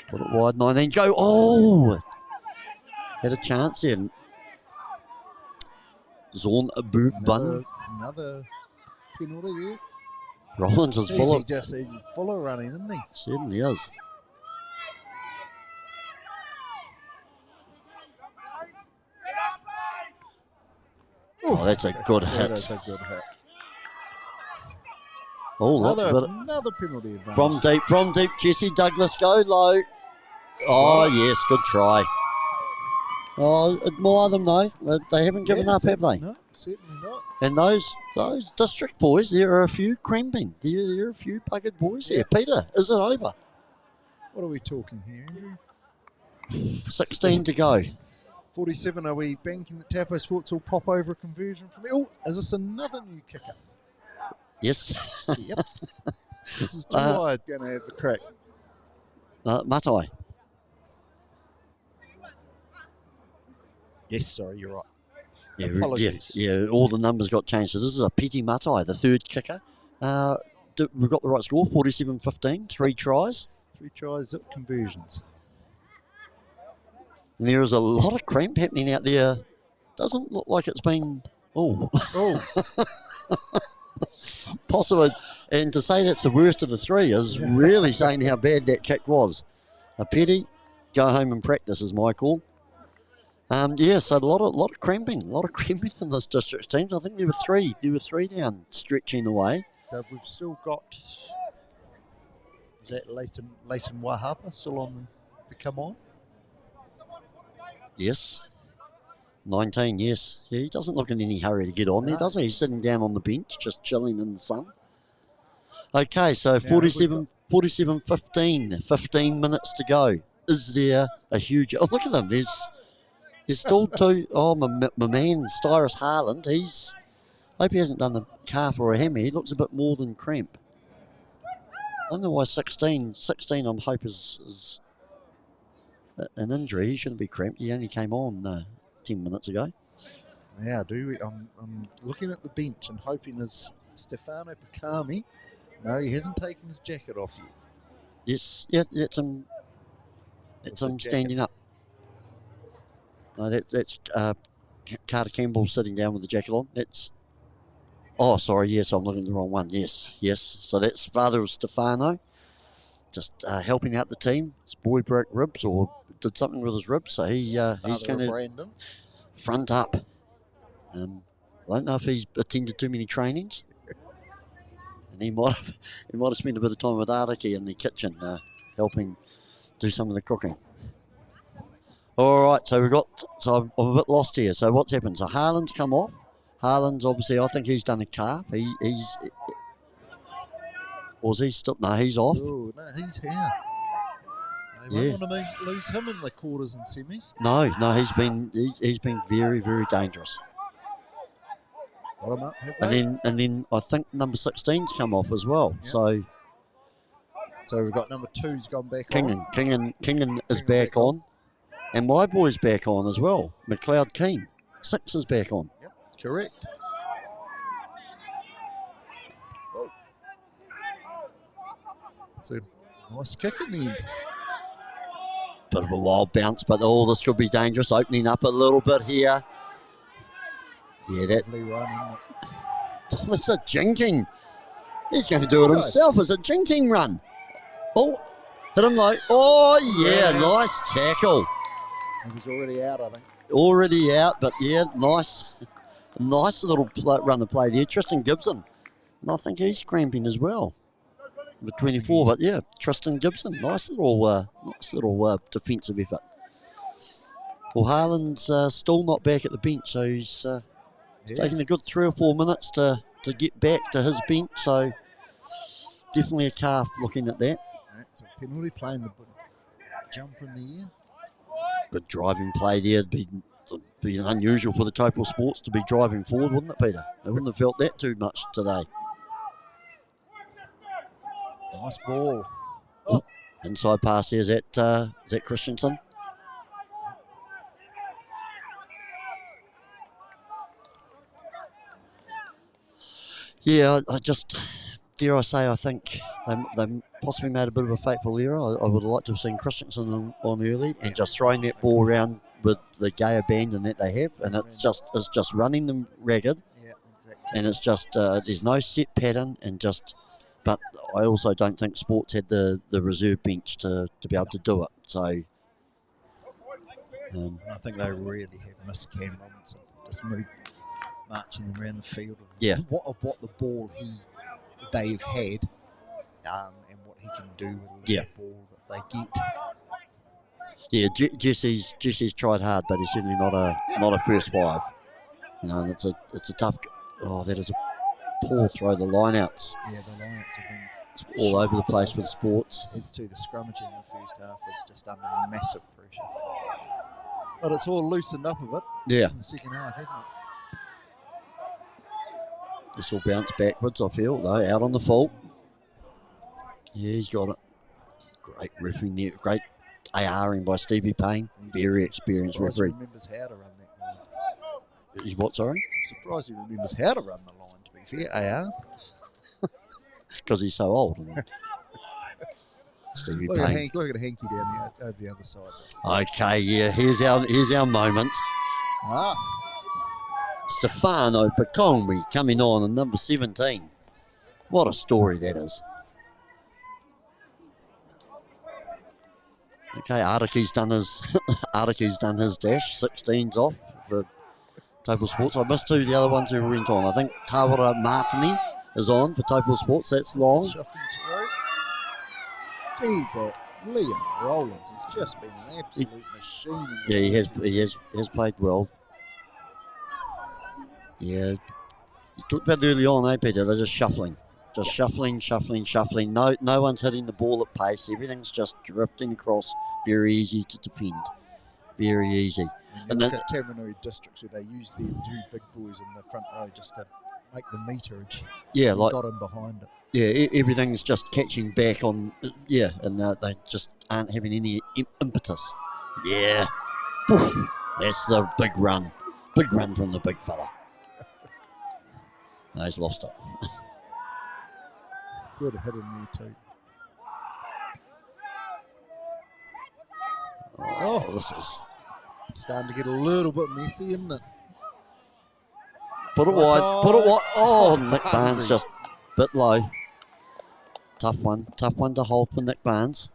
A: Put it wide, 19. Go. Oh! Had a chance there. Zorn Bun.
B: Another penalty there.
A: Rollins is full
B: of running, isn't he?
A: Certainly is. Oh, that's a good hit.
B: That is a good hit.
A: Oh,
B: another penalty
A: From
B: advantage.
A: deep, Jesse Douglas, go low. Oh, yes, good try. Oh, admire them though. They haven't given up, have they?
B: No, certainly not.
A: And those district boys, there are a few cramping. There are a few buggered boys here. Peter, is it over?
B: What are we talking here, Andrew?
A: 16 to go.
B: 47, are we banking that Taupo Sports will pop over a conversion from... Oh, is this another new kicker?
A: Yes.
B: Yep. This is too wide. Going to have the crack.
A: Matai.
B: Yes, sorry, you're right.
A: Yeah,
B: Apologies.
A: yeah, all the numbers got changed. So this is a Piti Matai, the third kicker. We've got the right score, 47-15, 3 tries.
B: 3 tries, zip conversions.
A: And there is a lot of cramp happening out there. Doesn't look like it's been... Oh. Possible. And to say that's the worst of the 3 is really saying how bad that kick was. A Petty, go home and practice is my call. So a lot of cramping in this district teams. I think there were three down stretching away.
B: So we've still got, is that Leighton Wahapa still on the come on?
A: Yes. 19, yes. Yeah, he doesn't look in any hurry to get on there, does he? He's sitting down on the bench, just chilling in the sun. Okay, so 47-15, 15 minutes to go. Is there a huge... Oh, look at them. There's still 2... Oh, my man, Styrus Harland, I hope he hasn't done a calf or a hammy. He looks a bit more than cramp. I don't know why 16 I'm hope is an injury. He shouldn't be cramped. He only came on 10 minutes ago.
B: Yeah, I'm looking at the bench and hoping is Stefano Picami. No, he hasn't taken his jacket off yet.
A: Yes, yeah, it's him standing up. No, that's Carter Campbell sitting down with the jacket on. Oh, sorry, yes, I'm looking at the wrong one. Yes. So that's father of Stefano, just helping out the team. His boy broke ribs or did something with his ribs, so he's going to front up. I don't know if he's attended too many trainings, and he might have spent a bit of time with Araki in the kitchen, helping do some of the cooking. All right, so I'm a bit lost here. So what's happened? So Harlan's come off. Harlan's obviously, I think he's done a calf. Was he still? No, he's off.
B: Oh, no, he's here. They won't want to lose him in the quarters and semis.
A: No, he's been very, very dangerous.
B: Got him up, have they?
A: And then I think number 16's come off as well. Yep.
B: So we've got number 2's gone back on.
A: Kingan is back on. And my boy's back on as well. McLeod Keane. 6 is back on.
B: Yep, correct. Oh. It's a nice kick in the end.
A: Bit of a wild bounce, but this could be dangerous. Opening up a little bit here. Yeah, that's a jinking. He's going to do it himself. It's a jinking run. Oh, hit him low. Oh, yeah, nice tackle.
B: He was already out, I think.
A: Already out, but yeah, nice little run of play there. Tristan Gibson, and I think he's cramping as well. With 24, but yeah, Tristan Gibson, nice little defensive effort. Well, Harlan's still not back at the bench, so he's taking a good 3 or 4 minutes to get back to his bench. So definitely a calf looking at that.
B: It's a penalty, playing the jump in the air.
A: Good driving play there. It'd be unusual for the Taupo Sports to be driving forward, wouldn't it, Peter? They wouldn't have felt that too much today.
B: Nice ball.
A: Oh, inside pass there. Is that Christensen? Yeah, I just, dare I say, I think they possibly made a bit of a fateful error. I would have liked to have seen Christensen on early and just throwing that ball around with the gay abandon that they have, and it's just running them ragged.
B: Yeah, exactly.
A: And it's just there's no set pattern, but I also don't think Sports had the reserve bench to be able to do it. So
B: I think they really have missed Cam Robinson, just marching them around the field of what the ball they've had, and what he can do with the ball that they get.
A: Yeah, Jesse's tried hard, but he's certainly not a first 5. And it's a tough. Oh, that is a poor throw. The lineouts.
B: Yeah, the lineouts have been
A: all over the place with Sports.
B: As to the scrummaging in the first half is just under massive pressure. But it's all loosened up a bit in the second half, hasn't it?
A: This will bounce backwards, I feel, though, out on the full. Yeah, he's got it. Great riffing there. Great ARing by Stevie Payne. Very experienced referee.
B: He remembers how to run that line.
A: He's what, sorry?
B: I'm surprised he remembers how to run the line, to be fair. AR.
A: Because he's so old. Stevie
B: Look
A: Payne.
B: at Hanky down over the other side.
A: Okay, yeah, here's our moment.
B: Ah,
A: Stefano Picongwi coming on at number 17. What a story that is. Okay, Artiki's done his dash. 16's off for Taupo Sports. I missed 2 of the other ones who went on. I think Tawara Martini is on for Taupo Sports. That's long.
B: Gee, that Liam Rowlands has just been an absolute machine.
A: Yeah, he has played well. Yeah, you talked about early on, Peter? They're just shuffling. Just shuffling. No one's hitting the ball at pace. Everything's just drifting across. Very easy to defend. Very easy.
B: And look at Taranui Districts where they use their 2 big boys in the front row just to make the meterage.
A: Yeah, like
B: got in behind it.
A: Yeah, everything's just catching back on. Yeah, and they just aren't having any impetus. Yeah, Poof. That's the big run. Big run from the big fella. No, he's lost it.
B: Good hit in there too.
A: Oh, this is
B: starting to get a little bit messy, isn't it?
A: Put it wide. Oh, Nick Barnes just a bit low. Tough one to hold for Nick Barnes.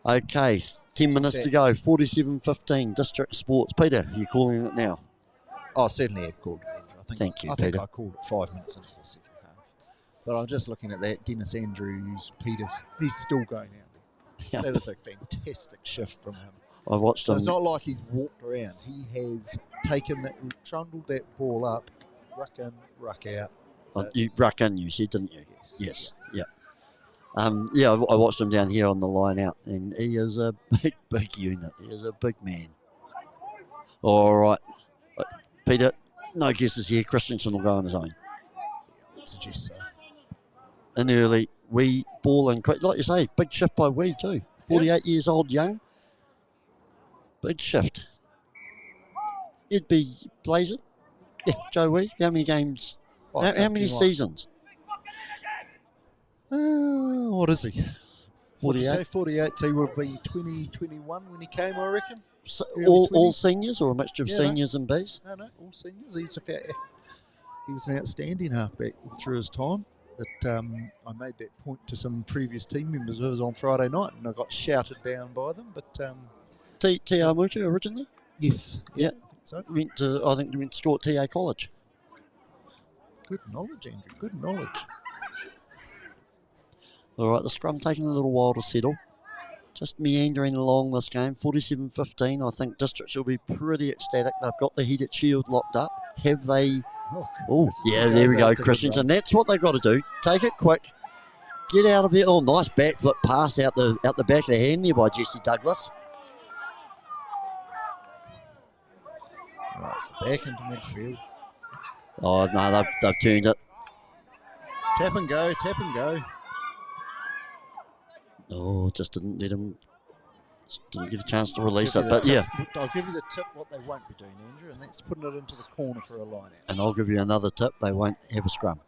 A: Okay, 10 minutes to go. 47-15. District Sports. Peter, you're calling it now.
B: Oh, certainly I've called it, Andrew.
A: Thank you,
B: I think
A: Peter.
B: I called it 5 minutes into the second half. But I'm just looking at that. Dennis Andrews, Peters, he's still going out there. That is a fantastic shift from him.
A: I've watched him.
B: It's not like he's walked around. He has taken that, trundled that ball up, ruck in, ruck out.
A: You ruck in, you said, didn't you?
B: Yes.
A: Yeah. Yeah, I watched him down here on the line out, and he is a big unit. He is a big man. All right. Peter, no guesses here. Christensen will go on his own.
B: Yeah, I would suggest so.
A: In early, we ball in quick. Like you say, big shift by Wee too. 48 years old, young. Big shift. He'd be blazing. Yeah, Joe Wee. How many games? How many seasons?
B: What is he?
A: 48.
B: 48, so he would have been 2021 when he came, I reckon.
A: So all seniors or a mixture of seniors and Bs?
B: No, all seniors. He was an outstanding halfback through his time. But I made that point to some previous team members. It was on Friday night, and I got shouted down by them. But
A: Te Amutu originally?
B: Yes. Yeah, I think so.
A: I think you went to school at TA College.
B: Good knowledge, Andrew. Good knowledge.
A: All right, the scrum taking a little while to settle. Just meandering along this game. 47-15. I think Districts will be pretty ecstatic. They've got the heated shield locked up. Have they... Oh, yeah, there we go, Christensen. That's what they've got to do. Take it quick. Get out of there. Oh, nice backflip pass out the back of the hand there by Jesse Douglas.
B: Right, so back into midfield.
A: Oh, no, they've turned it.
B: Tap and go.
A: Oh, just didn't let him... Didn't get a chance to release it, but yeah.
B: I'll give you the tip what they won't be doing, Andrew, and that's putting it into the corner for a line out.
A: And I'll give you another tip. They won't have a scrum.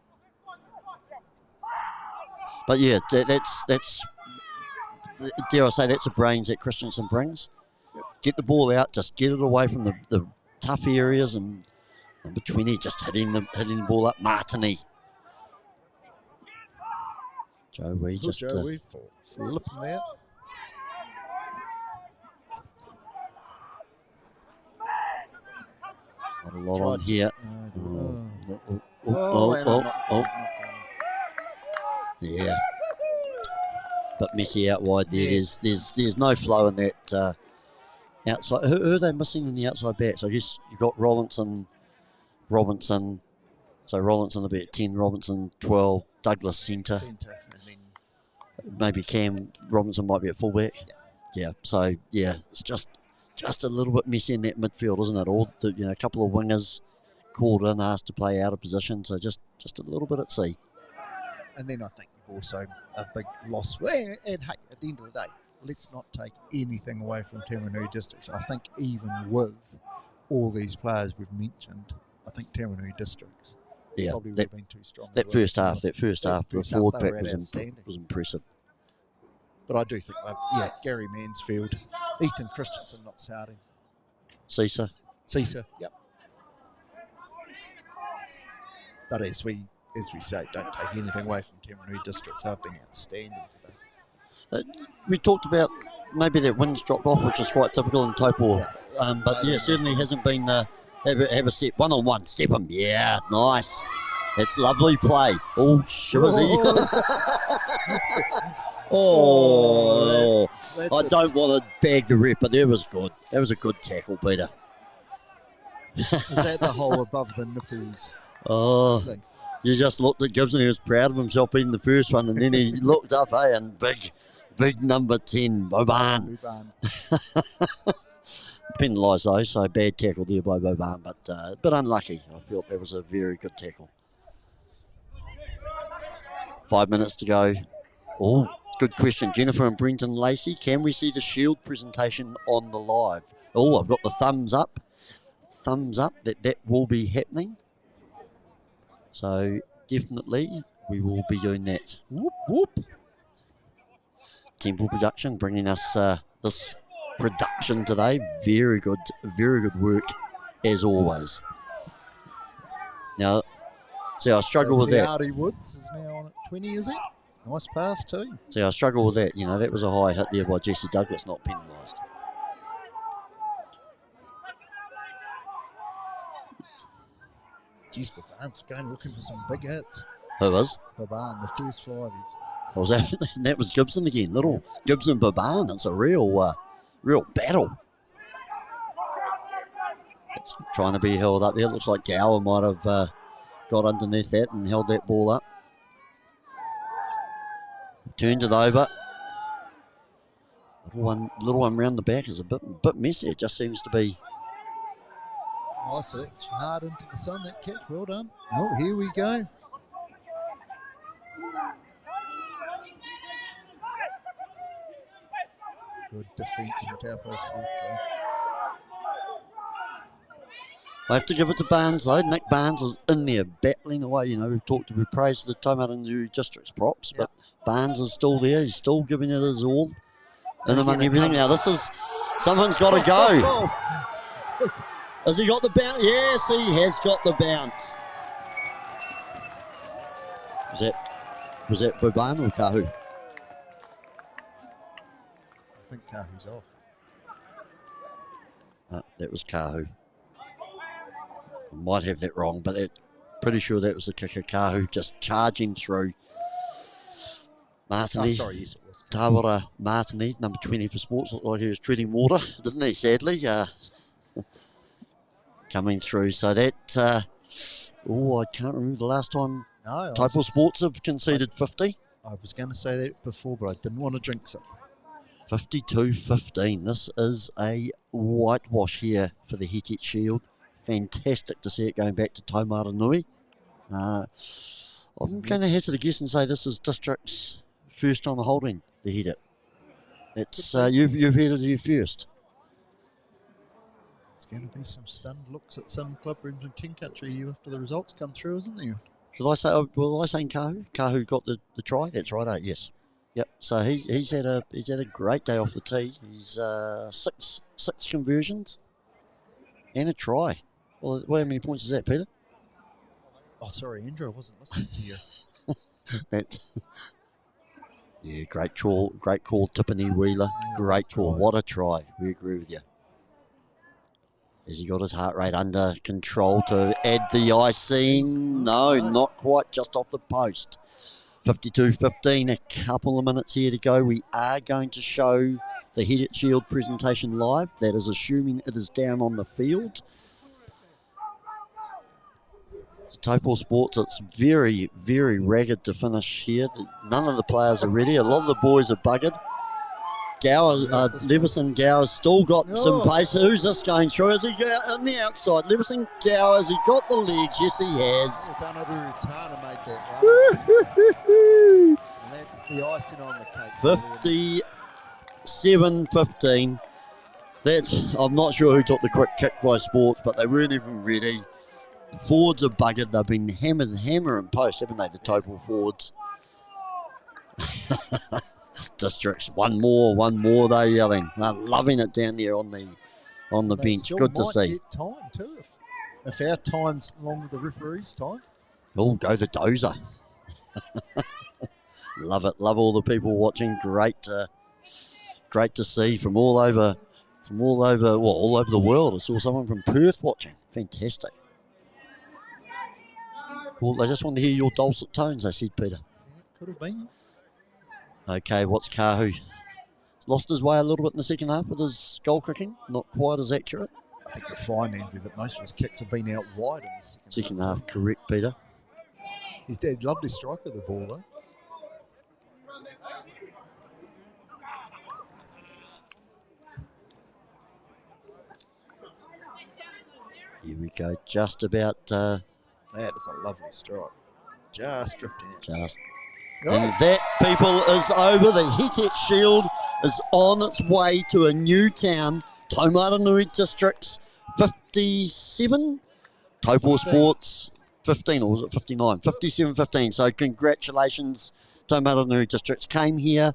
A: But yeah, that's dare I say, that's the brains that Christensen brings. Yep. Get the ball out, just get it away from the tough areas, and number 20 just hitting the ball up. Martini. Joe Wee just
B: flipping out.
A: Not a lot on here. Yeah. But messy out wide there. Yeah. There's no flow in that outside. Who are they missing in the outside backs? I guess you've got Robinson. So Robinson will be at 10, Robinson 12, Douglas centre. And then maybe Cam Robinson might be at fullback. Yeah. So yeah, it's just a little bit messy in that midfield, isn't it? All a couple of wingers called in, asked to play out of position, so just a little bit at sea.
B: And then I think you've also a big loss. And hey, at the end of the day, let's not take anything away from Tamanui Districts. I think even with all these players we've mentioned, I think Tamanui Districts probably would have been too strong.
A: That first half, the forward pack was impressive.
B: But I do think, Gary Mansfield, Ethan Christensen not starting.
A: Caesar,
B: yep. But as we say, don't take anything away from Tamanui Districts. They've been outstanding today.
A: We talked about maybe that wind's dropped off, which is quite typical in Taupo. But certainly hasn't been have a step, one-on-one, step him. Yeah, nice. It's lovely play. Oh, shivers. I don't want to bag the rep, but that was good. That was a good tackle, Peter.
B: Is that the whole above the nipples thing?
A: You just looked at Gibson. He was proud of himself being the first one, and then he looked up, and big number 10, Boban. Penalised though, so bad tackle there by Boban, but unlucky. I felt that was a very good tackle. 5 minutes to go. Oh, good question. Jennifer and Brenton Lacey, can we see the Shield presentation on the live? Oh, I've got the thumbs up. Thumbs up that will be happening. So definitely we will be doing that. Whoop, whoop. Temple Production bringing us this production today. Very good work as always. Now, see, I struggle with that.
B: Artie Woods is now on at 20, is it? Nice pass too.
A: See, I struggle with that. That was a high hit there by Jesse Douglas, not penalised.
B: Jeez, Baban's going looking for some big hits.
A: Who was?
B: Baban, the first 5 is.
A: That was Gibson again. Little Gibson Baban. It's a real battle. It's trying to be held up there. It looks like Gower might have got underneath that and held that ball up. Turned it over. Little one round the back is a bit messy. It just seems to be.
B: Oh, so that's hard into the sun, that catch. Well done. Oh, here we go. Good defence from Taupo Sports.
A: I have to give it to Barnes though. Nick Barnes is in there battling away. We've praised the Tamaranu District's props, but Barnes is still there. He's still giving it his all. And everything. Now someone's got to go. Has he got the bounce? Yes, he has got the bounce. Was that Boban or Kahu?
B: I think Kahu's off.
A: That was Kahu. I might have that wrong, but pretty sure that was the kicker. Kahu just charging through. Martini.
B: Sorry, yes, it was.
A: Tawara Martini, number 20 for sports, looked like he was treading water, didn't he, sadly? Coming through. So that, I can't remember the last time Taupo Sports have conceded 50.
B: I was going to say that before, but I didn't want to jinx it.
A: 52-15. This is a whitewash here for the Hetet Shield. Fantastic to see it going back to Taumaranui. I'm going to hazard a guess and say this is District's first time holding the Hetet. It's you've heard it here first.
B: There's going to be some stunned looks at some club rooms in King Country after the results come through, isn't there?
A: Did I say? Was I saying Kahu? Kahu got the try. That's right. Yes. Yep. So he's had a great day off the tee. He's six conversions and a try. Well, how many points is that, Peter?
B: Oh, sorry, Andrew. I wasn't listening to you.
A: Great call, Tiffany Wheeler. Great call. What a try. We agree with you. Has he got his heart rate under control to add the icing? No, not quite, just off the post. 52-15, a couple of minutes here to go. We are going to show the Hetet Shield presentation live. That is assuming it is down on the field. Taupo Sports, it's very, very ragged to finish here. None of the players are ready. A lot of the boys are buggered. Leveson Gower's still got some pace. Who's this going through? Is he on the outside? Leveson Gower, has he got the legs? Yes, he has.
B: Tana made that run. And that's the icing on the cake.
A: 57-15. I'm not sure who took the quick kick by Sports, but they weren't even ready. Forwards are buggered. They've been hammering post, haven't they, the Taupo forwards? Districts, one more, they're yelling. They're loving it down there on the bench. Good to see.
B: Get time too, if our time's along with the referee's time.
A: Oh, go the dozer. Love it. Love all the people watching. Great to see from all over the world. I saw someone from Perth watching. Fantastic. Cool. They just want to hear your dulcet tones, I said, Peter.
B: Yeah, could have been.
A: Okay, what's Kahu? Lost his way a little bit in the second half with his goal kicking. Not quite as accurate.
B: I think you'll find, Andrew, that most of his kicks have been out wide in the
A: second half. Correct, Peter.
B: He's a lovely striker of the ball, though.
A: Here we go. Just about.
B: That is a lovely strike. Just drifting out.
A: And that, people, is over. The Hetet Shield is on its way to a new town. Taumaranui Districts 57. Taupo Sports 15, or was it 59? 57-15. So congratulations, Taumaranui Districts came here.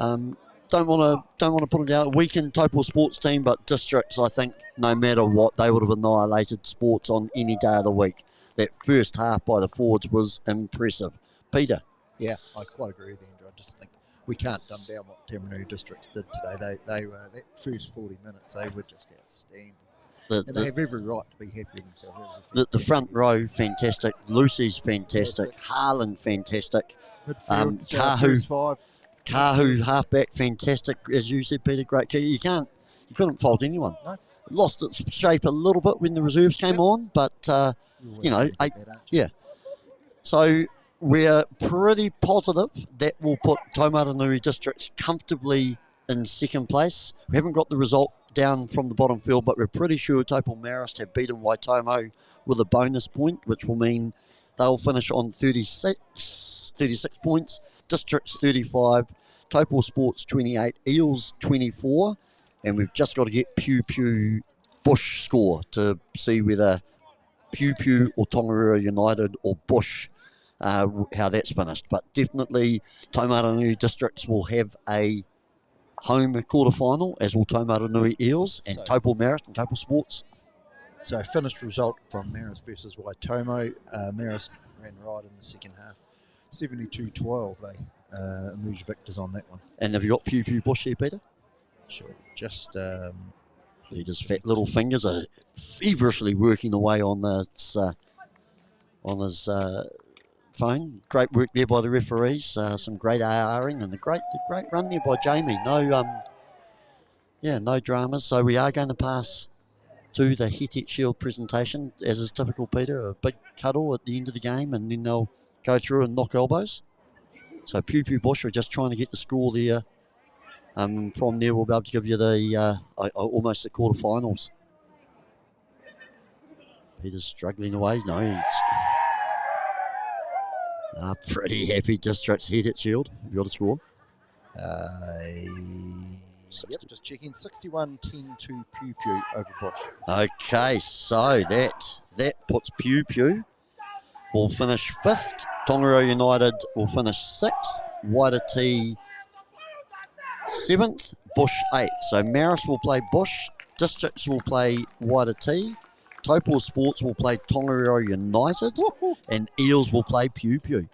A: Don't want to put it out. Weakened Taupo Sports team, but Districts, I think, no matter what, they would have annihilated Sports on any day of the week. That first half by the forwards was impressive. Peter.
B: Yeah, I quite agree with Andrew. I just think we can't dumb down what Tamaroo Districts did today. They were, that first 40 minutes, they were just outstanding. And they have every right to be happy with themselves.
A: The front row, fantastic. Lucy's fantastic. Harlan, fantastic.
B: Midfield,
A: Kahu, halfback, fantastic. As you said, Peter, great kick. You couldn't fault anyone.
B: No.
A: Lost its shape a little bit when the reserves came on, but, So we're pretty positive that will put Taumaranui Districts comfortably in second place. We haven't got the result down from the bottom field, but we're pretty sure Taupo Marist have beaten Waitomo with a bonus point, which will mean they'll finish on 36 points, Districts 35, Taupo Sports 28, Eels 24, and we've just got to get Pew Pew Bush score to see whether Pew Pew or Tongariro United or Bush, how that's finished. But definitely Taumaranui Districts will have a home quarterfinal, as will Taumaranui Eels and Taupo Marist and Taupo Sports.
B: So finished result from Marist versus Waitomo. Marist ran right in the second half. 72-12, they emerged victors on that one.
A: And have you got Pew Pew Bush here, Peter?
B: Sure. Just...
A: Peter's fat little fingers are feverishly working away on his phone. Great work there by the referees. Some great ARing and the great run there by Jamie. No dramas. So we are going to pass to the Hetet Shield presentation, as is typical, Peter. A big cuddle at the end of the game, and then they'll go through and knock elbows. So Pew Pew Bush are just trying to get the score there. From there, we'll be able to give you the almost the quarterfinals. Peter's struggling away. No, he's pretty happy. Districts Hetet Shield. Have you got a score?
B: Yep, just checking. 61-10 to Pew Pew over Bush.
A: Okay, so that puts Pew Pew will finish 5th. Tongariro United will finish 6th. Waititi 7th, Bush 8th. So Marist will play Bush, Districts will play Waititi, Taupo Sports will play Tongariro United, and Eels will play Pew Pew.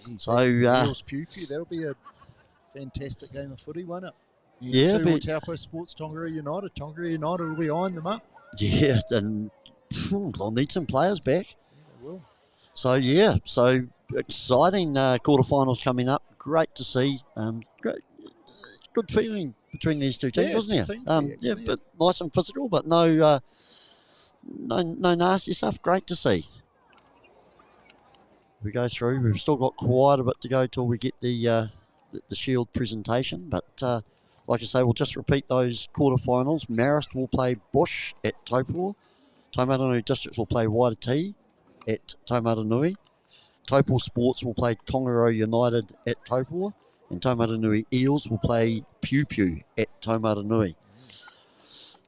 B: Jeez,
A: so
B: Eels Pew Pew, that'll be a fantastic game of footy, won't it? Yeah, Taupo Sports, Tongariro United. Tongariro United will be eyeing them up.
A: Yeah, and they'll need some players back.
B: Yeah, they will.
A: So exciting quarterfinals coming up. Great to see. Good feeling between these two teams, wasn't there? But nice and physical, but no nasty stuff. Great to see. We go through. We've still got quite a bit to go till we get the Shield presentation, but like I say, we'll just repeat those quarterfinals. Marist will play Bush at Taupo. Taumaranui Districts will play Waititi at Taumaranui. Taupo Sports will play Tongaro United at Taupo. And Taumaranui Eels will play Piu Piu at Taumaranui.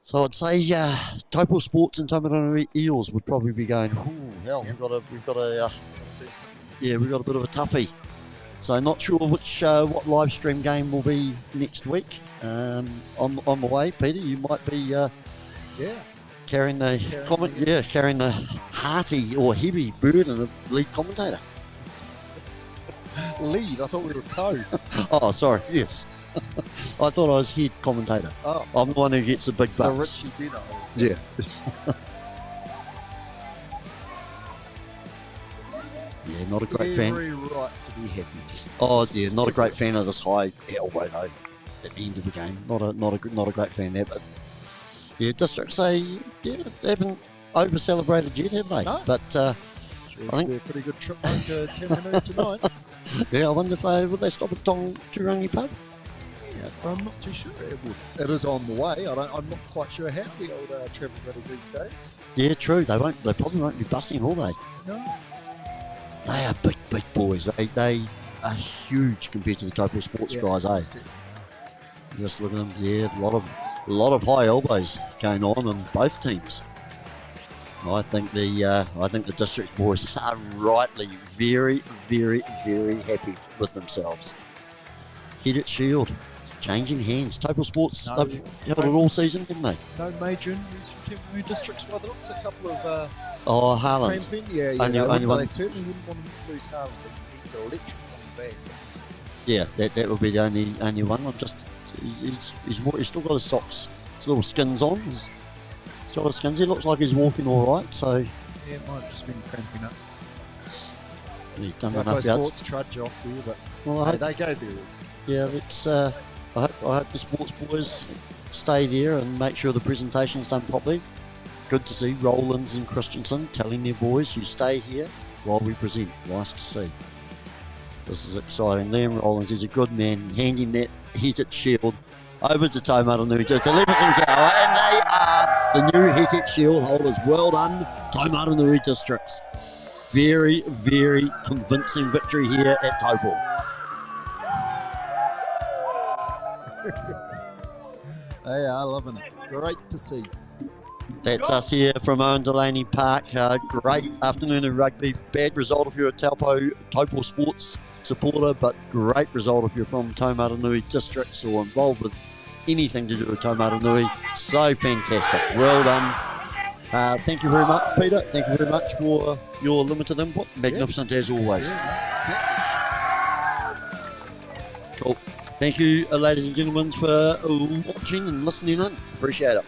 A: So I'd say Taupo Sports and Taumaranui Eels would probably be going, ooh, hell, we've got a bit of a toughie. So not sure what live stream game will be next week. On the way, Peter, you might be carrying the hearty or heavy burden of lead commentator.
B: Lead? I thought we were co.
A: Oh, sorry. Yes, I thought I was head commentator.
B: Oh,
A: I'm the one who gets the big
B: the
A: bucks.
B: Richie Bino.
A: Yeah. Yeah, not a great fan.
B: Every right to be happy.
A: Oh, yeah, not a great fan of this high elbow though. At the end of the game, not a great fan there. But yeah, Districts they haven't over celebrated yet, have they?
B: No.
A: But
B: Sure,
A: I think
B: it'll be a pretty good trip home to Tamanui tonight.
A: yeah, I wonder if would they stop at Turangi Pub?
B: Yeah, I'm not too sure it would. It is on the way. I'm not quite sure how the old travel is these days.
A: Yeah, true. They probably won't be bussing, will they?
B: No.
A: They are big boys. They are huge compared to the Taupo Sports guys, eh? Just look at them. Yeah, a lot of high elbows going on in both teams. I think the Districts boys are rightly very, very, very happy with themselves. Hit it shield, changing hands. Taupo Sports they've held it all season, didn't they?
B: No major injuries from Tamanui Districts. Well, there was a couple of
A: Haaland.
B: Only
A: one.
B: They certainly wouldn't want to lose Haaland. He's electric on the bag.
A: Yeah, that would be the only one. He's still got his socks, his little skins on. He's got his skins. He looks like he's walking all right. So
B: yeah, it might have just been cramping up.
A: he's done
B: Taupo
A: enough yards.
B: Sports trudge off there, but
A: Well,
B: they go there.
A: yeah, let's. I hope the sports boys stay there and make sure the presentation's done properly. Good to see Rowlands and Christensen telling their boys, you stay here while we present. Nice to see. This is exciting. Liam Rowlands is a good man, handing that heated shield over to Taumaranui just to Leveson Tower, and they are the new heated shield holders. Well done, Taumaranui Districts. Very, very convincing victory here at Taupo.
B: They are loving it. Great to see.
A: That's us here from Owen Delany Park. Great afternoon of rugby. Bad result if you're a Taupo Sports supporter, but great result if you're from Taumaranui Districts or involved with anything to do with Taumaranui. So fantastic. Well done. Thank you very much, Peter. Thank you very much for your limited input. Magnificent as always.
B: Yeah, exactly.
A: Cool. Thank you, ladies and gentlemen, for watching and listening in. Appreciate it.